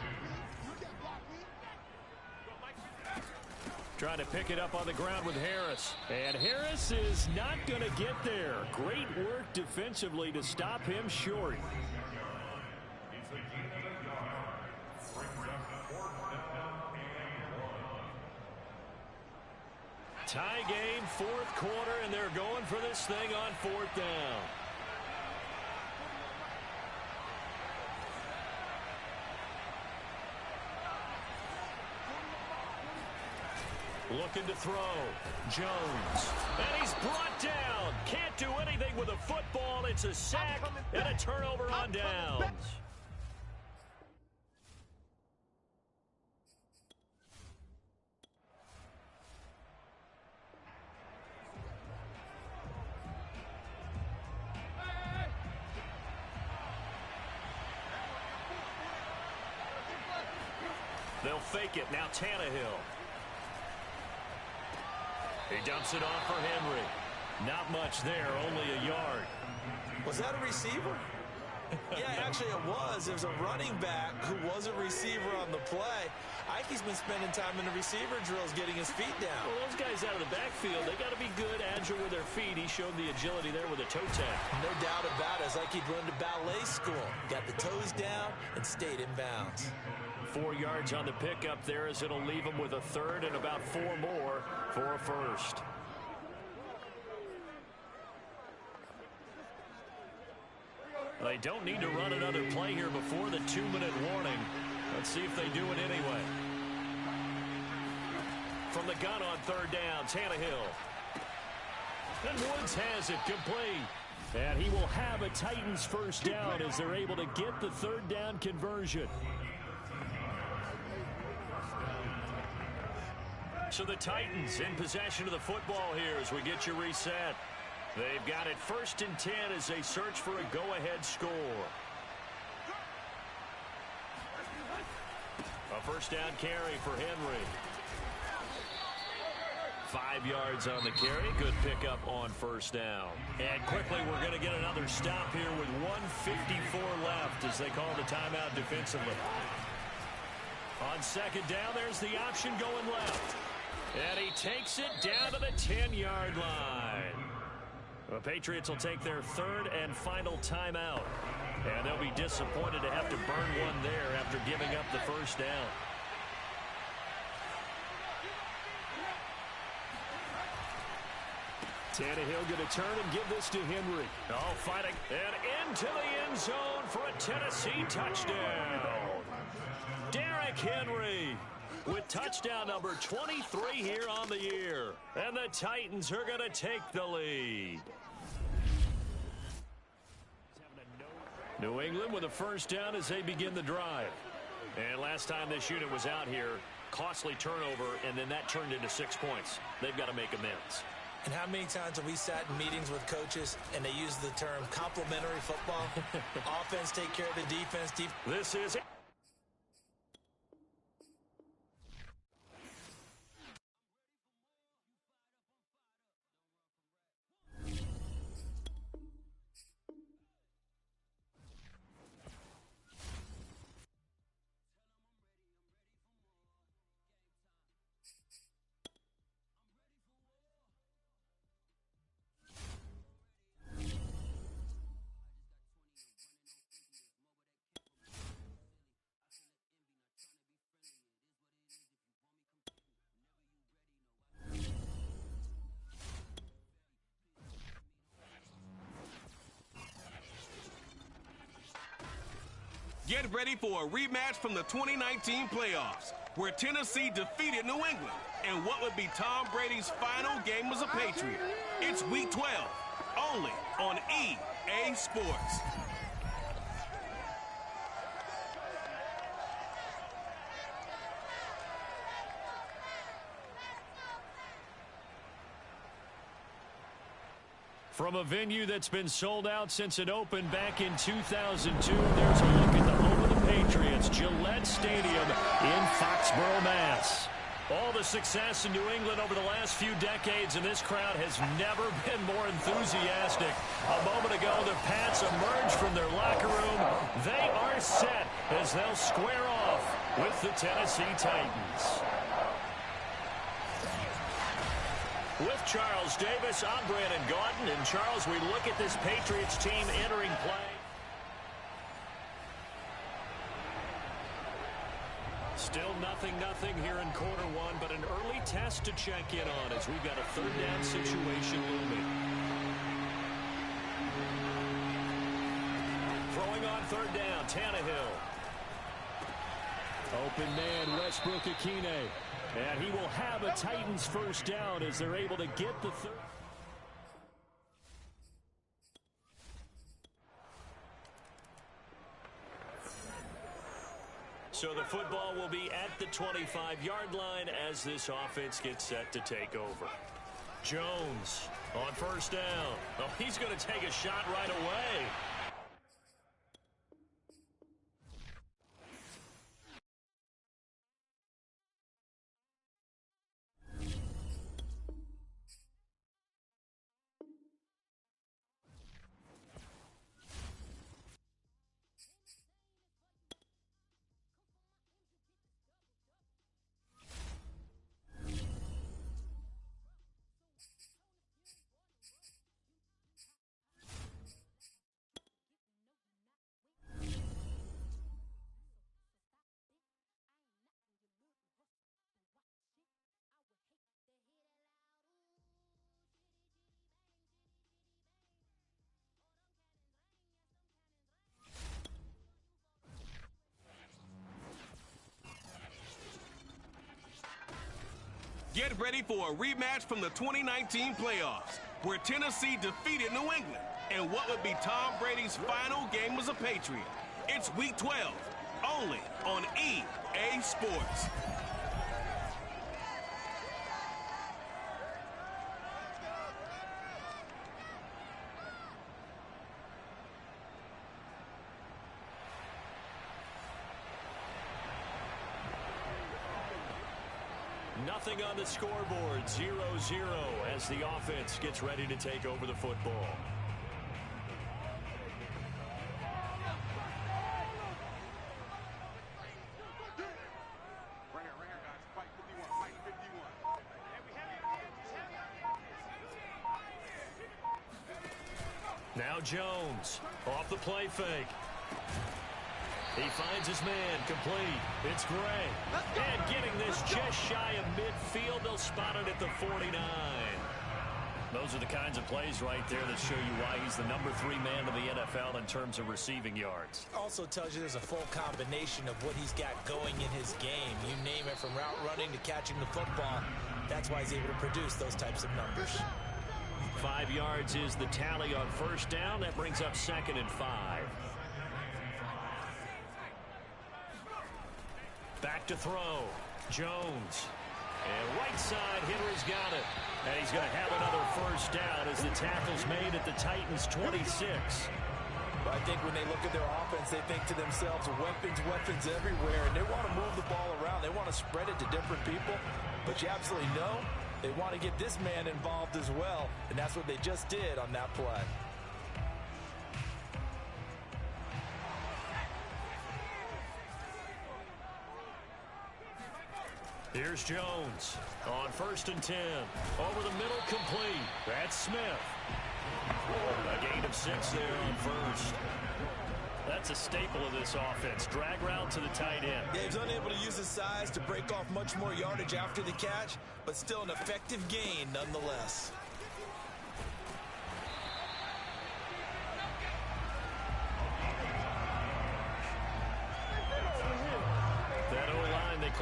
Trying to pick it up on the ground with Harris. And Harris is not going to get there. Great work defensively to stop him short. Tie game, 4th quarter, and they're going for this thing on 4th down. Looking to throw. Jones. And he's brought down. Can't do anything with a football. It's a sack and a turnover on downs. They'll fake it. Now Tannehill. He dumps it off for Henry. Not much there, only a yard. Was that a receiver? Yeah, actually it was. There's a running back who was a receiver on the play. Ike's been spending time in the receiver drills getting his feet down. Well, those guys out of the backfield, they got to be good, agile with their feet. He showed the agility there with a toe tap. No doubt about it. It's like he'd run to ballet school. Got the toes down and stayed in bounds. 4 yards on the pickup there, as it'll leave him with a 3rd and about 4 more for a 1st. They don't need to run another play here before the 2-minute warning. Let's see if they do it anyway. From the gun on 3rd down, Tannehill. And Woods has it complete. And he will have a Titans first down as they're able to get the 3rd down conversion. So the Titans in possession of the football here as we get you reset. They've got it 1st and 10 as they search for a go-ahead score. A first down carry for Henry. 5 yards on the carry. Good pickup on first down. And quickly we're going to get another stop here with 1:54 left as they call the timeout defensively. On 2nd down, there's the option going left. And he takes it down to the 10-yard line. The Patriots will take their 3rd and final timeout. And they'll be disappointed to have to burn one there after giving up the first down. Tannehill going to turn and give this to Henry. Oh, fighting. And into the end zone for a Tennessee touchdown. Derrick Henry with touchdown number 23 here on the year. And the Titans are going to take the lead. New England with a first down as they begin the drive. And last time this unit was out here, costly turnover, and then that turned into 6 points. They've got to make amends. And how many times have we sat in meetings with coaches and they use the term complementary football? Offense take care of the defense. This is it. Get ready for a rematch from the 2019 playoffs, where Tennessee defeated New England in what would be Tom Brady's final game as a Patriot. It's Week 12, only on EA Sports. From a venue that's been sold out since it opened back in 2002, there's a look at the home of the Patriots, Gillette Stadium in Foxborough, Mass. All the success in New England over the last few decades, and this crowd has never been more enthusiastic. A moment ago, the Pats emerged from their locker room. They are set as they'll square off with the Tennessee Titans. With Charles Davis, I'm Brandon Gaudin. And Charles, we look at this Patriots team entering play. Still 0-0 here in quarter one, but an early test to check in on as we've got a third down situation looming. Throwing on third down, Tannehill. Open man, Westbrook-Akine. And he will have a Titans first down as they're able to get the third. So the football will be at the 25-yard line as this offense gets set to take over. Jones on first down. Oh, he's going to take a shot right away. Get ready for a rematch from the 2019 playoffs, where Tennessee defeated New England in what would be Tom Brady's final game as a Patriot. It's Week 12, only on EA Sports. Nothing on the scoreboard, 0-0 as the offense gets ready to take over the football. Now Jones off the play fake. He finds his man, complete. It's Gray. And getting this just shy of midfield, they'll spot it at the 49. Those are the kinds of plays right there that show you why he's the number 3 man of the NFL in terms of receiving yards. Also tells you there's a full combination of what he's got going in his game. You name it, from route running to catching the football. That's why he's able to produce those types of numbers. 5 yards is the tally on first down. That brings up 2nd and 5. Back to throw. Jones. And right side, Hitler's got it. And he's going to have another first down as the tackle's made at the Titans' 26. I think when they look at their offense, they think to themselves, weapons everywhere. And they want to move the ball around. They want to spread it to different people. But you absolutely know they want to get this man involved as well. And that's what they just did on that play. Here's Jones on 1st and 10. Over the middle, complete. That's Smith. A gain of 6 there on first. That's a staple of this offense. Drag route to the tight end. Yeah, he's unable to use his size to break off much more yardage after the catch, but still an effective gain nonetheless.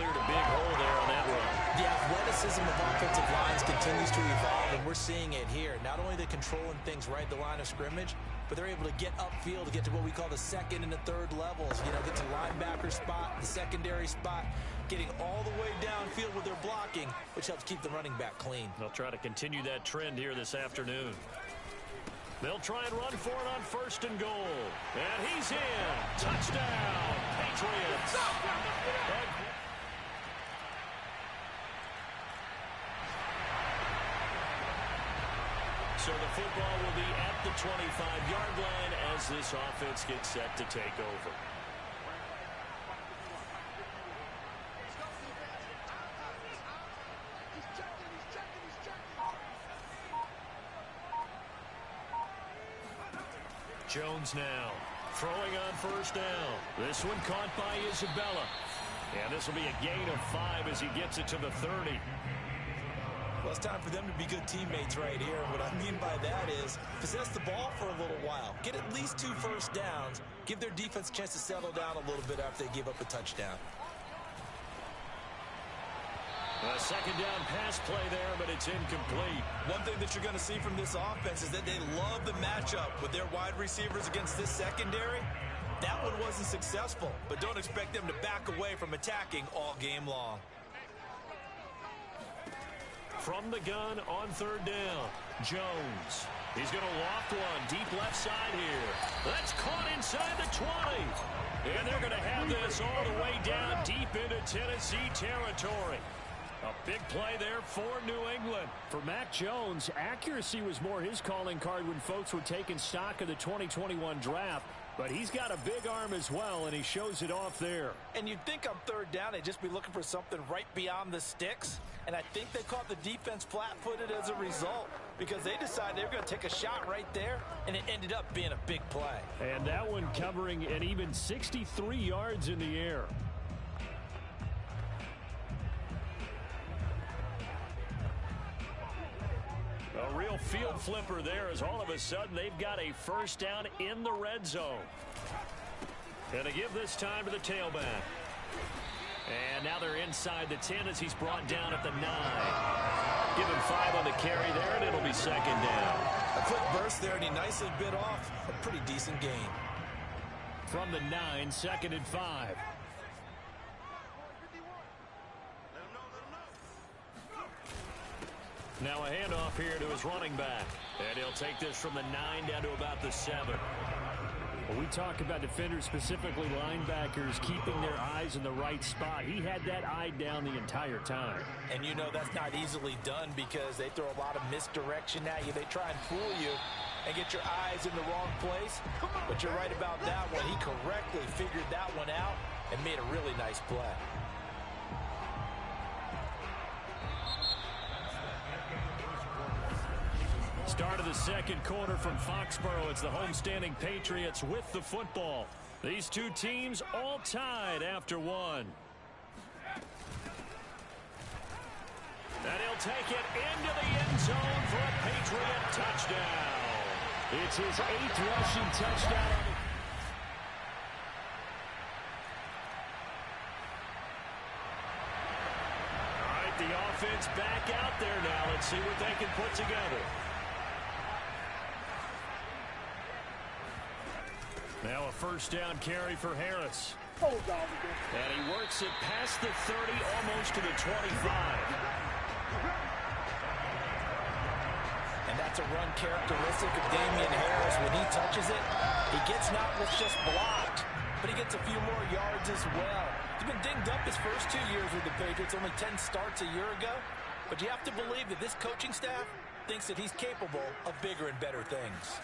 cleared a big hole there on that run. The athleticism of offensive lines continues to evolve, and we're seeing it here. Not only are they controlling things right at the line of scrimmage, but they're able to get upfield to get to what we call the second and the third levels. You know, get to linebacker spot, the secondary spot, getting all the way downfield with their blocking, which helps keep the running back clean. They'll try to continue that trend here this afternoon. They'll try and run for it on 1st and goal. And he's in. Touchdown, Patriots. So the football will be at the 25-yard line as this offense gets set to take over. Jones now throwing on 1st down. This one caught by Isabella. And this will be a gain of 5 as he gets it to the 30. Well, it's time for them to be good teammates right here. What I mean by that is possess the ball for a little while. Get at least 2 first downs. Give their defense a chance to settle down a little bit after they give up a touchdown. A 2nd down pass play there, but it's incomplete. One thing that you're going to see from this offense is that they love the matchup with their wide receivers against this secondary. That one wasn't successful, but don't expect them to back away from attacking all game long. From the gun on 3rd down, Jones. He's going to loft one deep left side here. That's caught inside the 20. And they're going to have this all the way down deep into Tennessee territory. A big play there for New England. For Mac Jones, accuracy was more his calling card when folks were taking stock of the 2021 draft. But he's got a big arm as well, and he shows it off there. And you'd think on 3rd down they'd just be looking for something right beyond the sticks. And I think they caught the defense flat-footed as a result because they decided they were going to take a shot right there, and it ended up being a big play. And that one covering an even 63 yards in the air. A real field flipper there as all of a sudden they've got a 1st down in the red zone. And to give this time to the tailback. And now they're inside the 10 as he's brought down at the 9. Give him 5 on the carry there, and it'll be 2nd down. A quick burst there, and he nicely bit off a pretty decent gain. From the 9, 2nd and 5. Now a handoff here to his running back. And he'll take this from the 9 down to about the 7. When we talk about defenders, specifically linebackers, keeping their eyes in the right spot, he had that eye down the entire time. And you know that's not easily done because they throw a lot of misdirection at you. They try and fool you and get your eyes in the wrong place. But you're right about that one. He correctly figured that one out and made a really nice play. Start of the 2nd quarter from Foxborough. It's the homestanding Patriots with the football. These two teams all tied after 1. And he'll take it into the end zone for a Patriot touchdown. It's his 8th rushing touchdown. All right, the offense back out there now. Let's see what they can put together. Now a 1st down carry for Harris. And he works it past the 30, almost to the 25. And that's a run characteristic of Damian Harris. When he touches it, he gets not just blocked, but he gets a few more yards as well. He's been dinged up his first 2 years with the Patriots, only 10 starts a year ago. But you have to believe that this coaching staff thinks that he's capable of bigger and better things.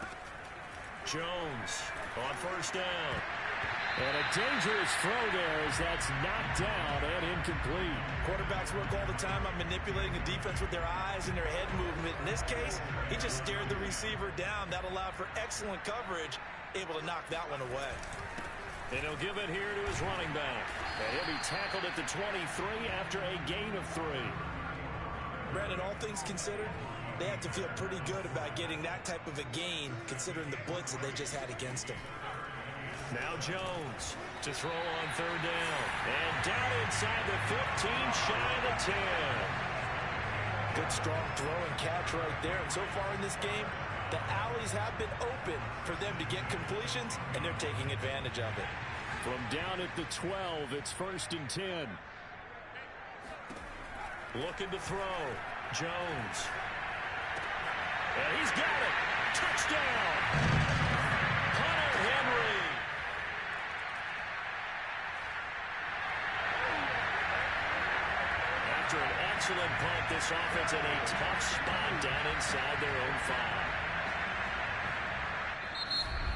Jones on 1st down. And a dangerous throw there as that's knocked down and incomplete. Quarterbacks work all the time on manipulating the defense with their eyes and their head movement. In this case, he just stared the receiver down. That allowed for excellent coverage, able to knock that one away. And he'll give it here to his running back. And he'll be tackled at the 23 after a gain of 3. Brandon, all things considered, they have to feel pretty good about getting that type of a gain, considering the blitz that they just had against them. Now Jones to throw on third down. And down inside the 15, shy of the 10. Good strong throw and catch right there. And so far in this game, the alleys have been open for them to get completions, and they're taking advantage of it. From down at the 12, it's 1st and 10. Looking to throw. Jones. And he's got it. Touchdown. Hunter Henry. After an excellent punt, this offense in a tough spot down inside their own 5.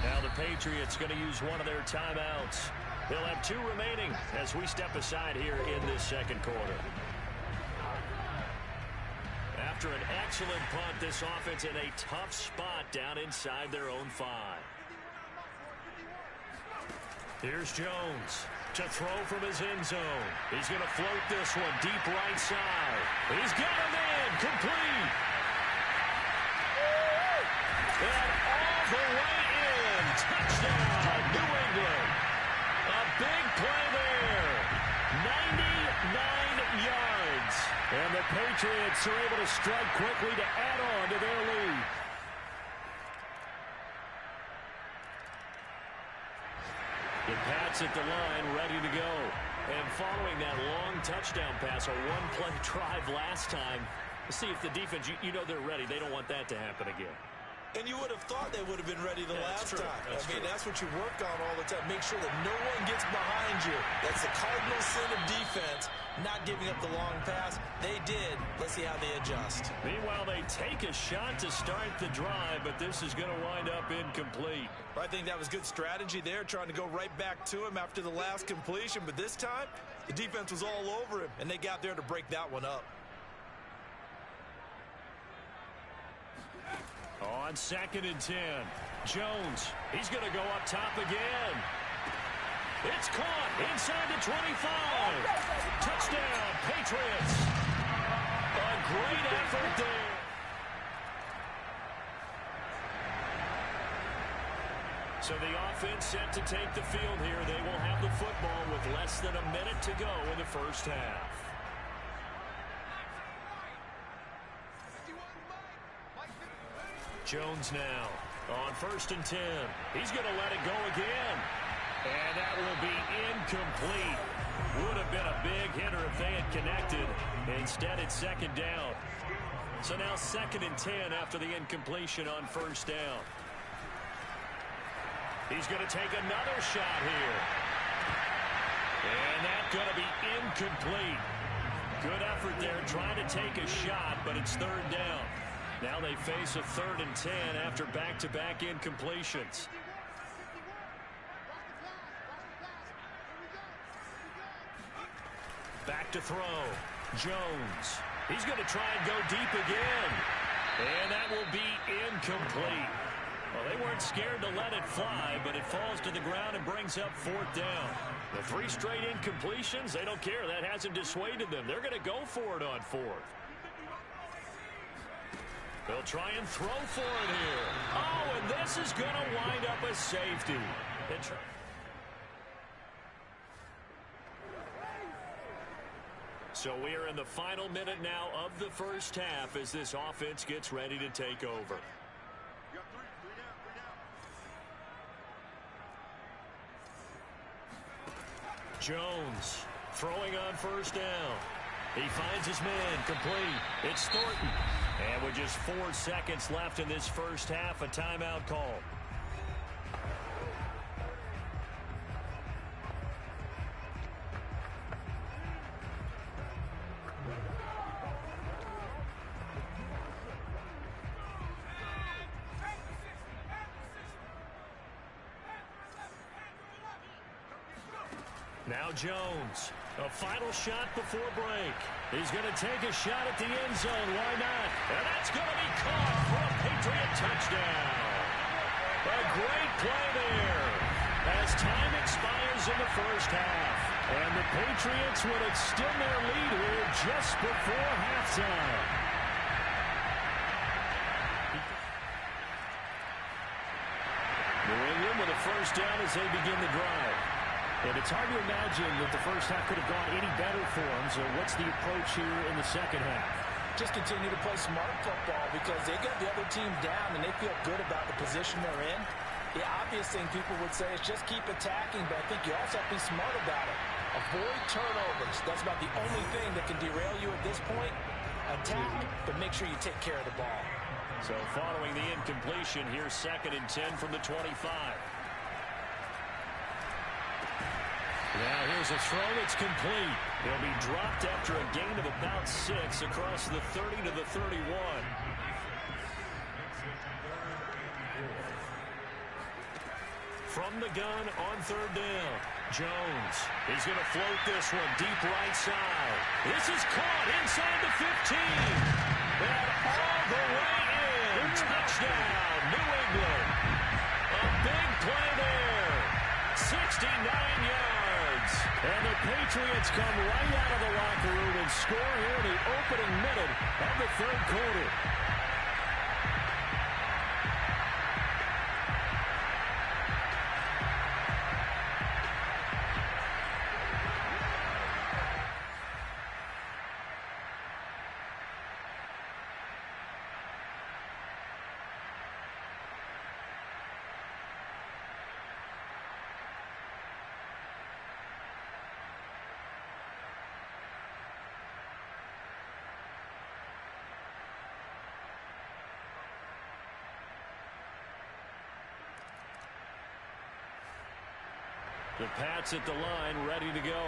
Now the Patriots going to use one of their timeouts. They'll have 2 remaining as we step aside here in this second quarter. After an excellent punt, this offense in a tough spot down inside their own 5. Here's Jones to throw from his end zone. He's going to float this one deep right side. He's got a man complete. And all the way in. Touchdown, New England. A big play there. 99 yards. And the Patriots are able to strike quickly to add on to their lead. The Pats at the line, ready to go. And following that long touchdown pass, a one-play drive last time, let's see if the defense, you know they're ready. They don't want that to happen again. And you would have thought they would have been ready the last time. That's what you work on all the time. Make sure that no one gets behind you. That's the cardinal sin of defense, not giving up the long pass. They did. Let's see how they adjust. Meanwhile, they take a shot to start the drive, but this is going to wind up incomplete. I think that was good strategy there, trying to go right back to him after the last completion. But this time, the defense was all over him, and they got there to break that one up. On 2nd and 10, Jones, he's going to go up top again. It's caught inside the 25. Touchdown, Patriots. A great effort there. So the offense set to take the field here. They will have the football with less than a minute to go in the first half. Jones now on 1st and 10. He's going to let it go again. And that will be incomplete. Would have been a big hitter if they had connected. Instead, it's 2nd down. So now 2nd and 10 after the incompletion on 1st down. He's going to take another shot here. And that's going to be incomplete. Good effort there trying to take a shot, but it's 3rd down. Now they face a 3rd and 10 after back-to-back incompletions. Back to throw. Jones. He's going to try and go deep again. And that will be incomplete. Well, they weren't scared to let it fly, but it falls to the ground and brings up 4th down. The 3 straight incompletions, they don't care. That hasn't dissuaded them. They're going to go for it on 4th. They'll try and throw for it here. Oh, and this is going to wind up a safety. So we are in the final minute now of the first half as this offense gets ready to take over. Jones throwing on 1st down. He finds his man complete. It's Thornton. And with just 4 seconds left in this first half, a timeout call. Now Jones, a final shot before break. He's going to take a shot at the end zone. Why not? And that's going to be caught for a Patriot touchdown. A great play there as time expires in the first half. And the Patriots will extend their lead here just before halftime. New England with a first down as they begin the drive. And it's hard to imagine that the first half could have gone any better for them. So what's the approach here in the second half? Just continue to play smart football because they got the other team down and they feel good about the position they're in. The obvious thing people would say is just keep attacking, but I think you also have to be smart about it. Avoid turnovers. That's about the only thing that can derail you at this point. Attack, but make sure you take care of the ball. So following the incompletion, here's 2nd and 10 from the 25. Now here's a throw that's complete. He'll be dropped after a gain of about 6 across the 30 to the 31. From the gun on 3rd down, Jones. He's going to float this one deep right side. This is caught inside the 15. And all the way in. Touchdown, New England. A big play there. 69 yards. And the Patriots come right out of the locker room and score here in the opening minute of the 3rd quarter. The Pats at the line, ready to go.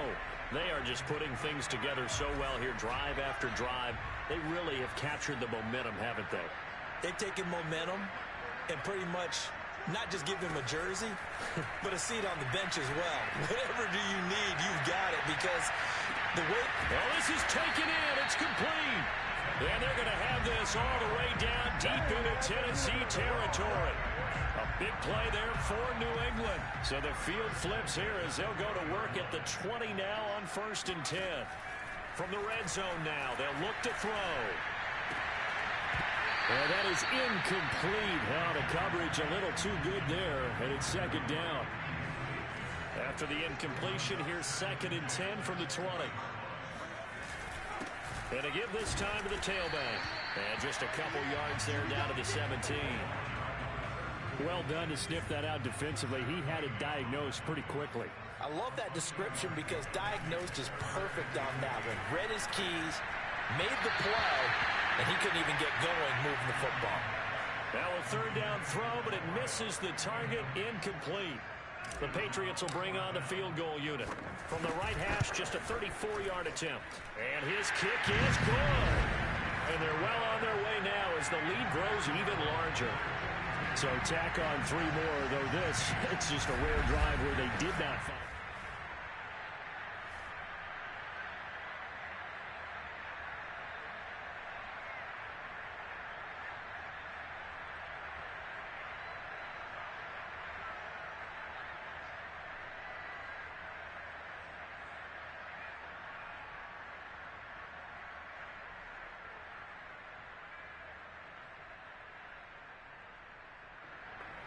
They are just putting things together so well here, drive after drive. They really have captured the momentum, haven't they? They've taken momentum and pretty much not just give him a jersey, but a seat on the bench as well. Whatever do you need, you've got it, because the way... Well, this is taken in. It's complete. And they're going to have this all the way down deep into Tennessee territory. A big play there for New England. So the field flips here as they'll go to work at the 20 now on 1st and 10. From the red zone now, they'll look to throw. And that is incomplete. Now the coverage a little too good there, and it's 2nd down. After the incompletion, here's 2nd and 10 from the 20. And to give this time to the tailback. And just a couple yards there down to the 17. Well done to sniff that out defensively. He had it diagnosed pretty quickly. I love that description because diagnosed is perfect on that one. Read his keys, made the play, and he couldn't even get going moving the football. Now a 3rd down throw, but it misses the target, incomplete. The Patriots will bring on the field goal unit. From the right hash, just a 34-yard attempt. And his kick is good. And they're well on their way now as the lead grows even larger. So tack on 3 more, though it's just a rare drive where they did not find.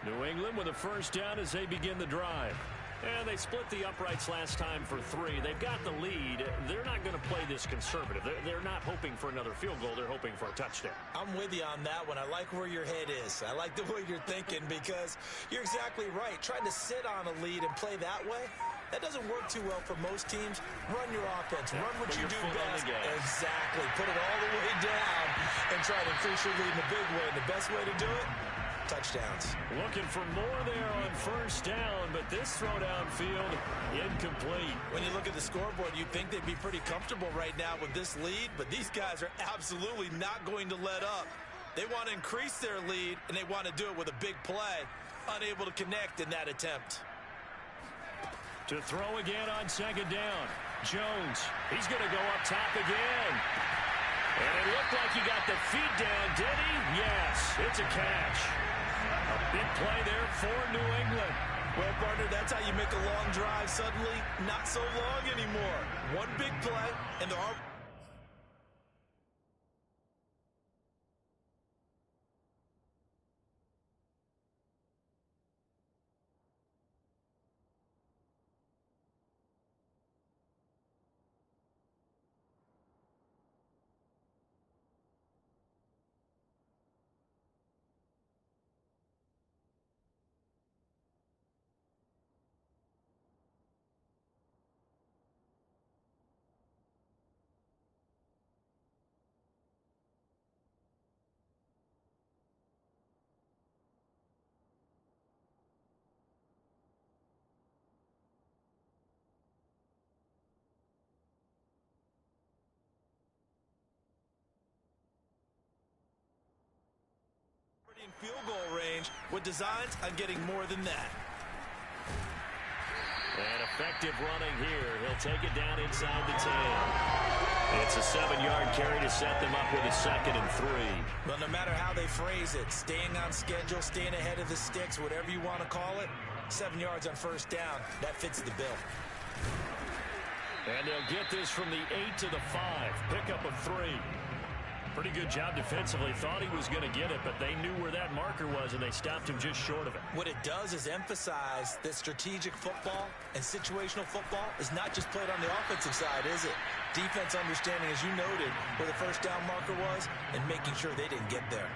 New England with a 1st down as they begin the drive. And they split the uprights last time for 3. They've got the lead. They're not going to play this conservative. They're not hoping for another field goal. They're hoping for a touchdown. I'm with you on that one. I like where your head is. I like the way you're thinking because you're exactly right. Trying to sit on a lead and play that way, that doesn't work too well for most teams. Run your offense. Run what you do best. Exactly. Put it all the way down and try to increase your lead in a big way. And the best way to do it, touchdowns. Looking for more there on 1st down, but this throw downfield, incomplete. When you look at the scoreboard, you'd think they'd be pretty comfortable right now with this lead, but these guys are absolutely not going to let up. They want to increase their lead, and they want to do it with a big play. Unable to connect in that attempt. To throw again on 2nd down. Jones, he's going to go up top again. And it looked like he got the feet down, did he? Yes, it's a catch. A big play there for New England. Well, partner, that's how you make a long drive suddenly not so long anymore. One big play, and there are... in field goal range with designs on getting more than that. And effective running here. He'll take it down inside the 10. It's a 7-yard carry to set them up with a 2nd and 3. Well, no matter how they phrase it, staying on schedule, staying ahead of the sticks, whatever you want to call it, 7 yards on first down, that fits the bill. And they'll get this from the 8 to the 5. Pickup of 3. Pretty good job defensively. Thought he was going to get it, but they knew where that marker was, and they stopped him just short of it. What it does is emphasize that strategic football and situational football is not just played on the offensive side, is it? Defense understanding, as you noted, where the first down marker was and making sure they didn't get there.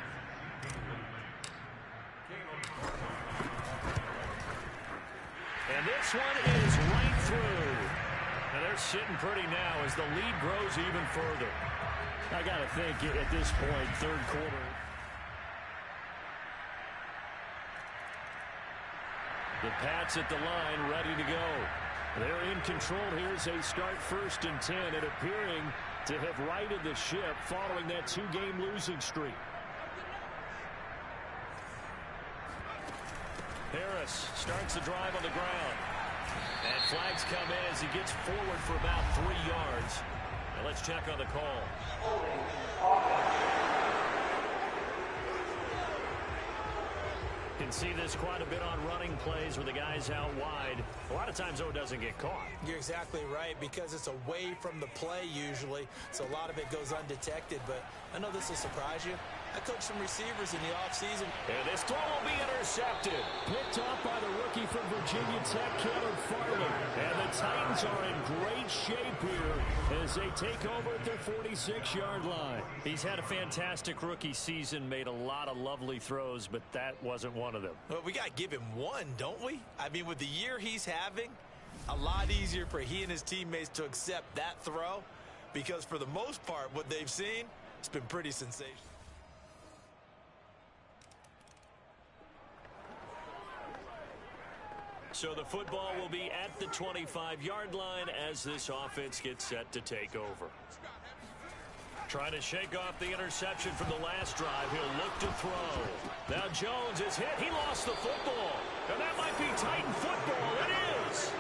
And this one is right through. And they're sitting pretty now as the lead grows even further. I got to think at this point, third quarter. The Pats at the line, ready to go. They're in control here as they start 1st and 10, and appearing to have righted the ship following that 2-game losing streak. Harris starts the drive on the ground. And flags come in as he gets forward for about 3 yards. Now let's check on the call. Can see this quite a bit on running plays where the guy's out wide. A lot of times, though, it doesn't get caught. You're exactly right, because it's away from the play usually, so a lot of it goes undetected. But I know this will surprise you. I coached some receivers in the offseason. And this throw will be intercepted. Picked off by the rookie from Virginia Tech, Caleb Farley. And the Titans are in great shape here as they take over at their 46-yard line. He's had a fantastic rookie season, made a lot of lovely throws, but that wasn't one of them. Well, we got to give him one, don't we? I mean, with the year he's having, a lot easier for he and his teammates to accept that throw, because for the most part, what they've seen, it's been pretty sensational. So the football will be at the 25-yard line as this offense gets set to take over. Trying to shake off the interception from the last drive. He'll look to throw. Now Jones is hit. He lost the football. And that might be Titan football. It is.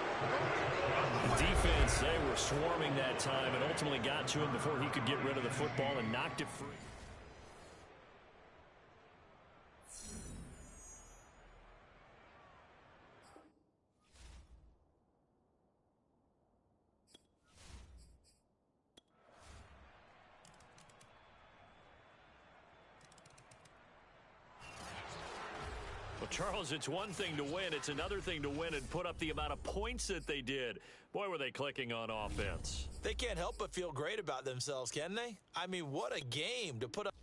The defense, they were swarming that time and ultimately got to him before he could get rid of the football and knocked it free. Charles, it's one thing to win. It's another thing to win and put up the amount of points that they did. Boy, were they clicking on offense. They can't help but feel great about themselves, can they? I mean, what a game to put up.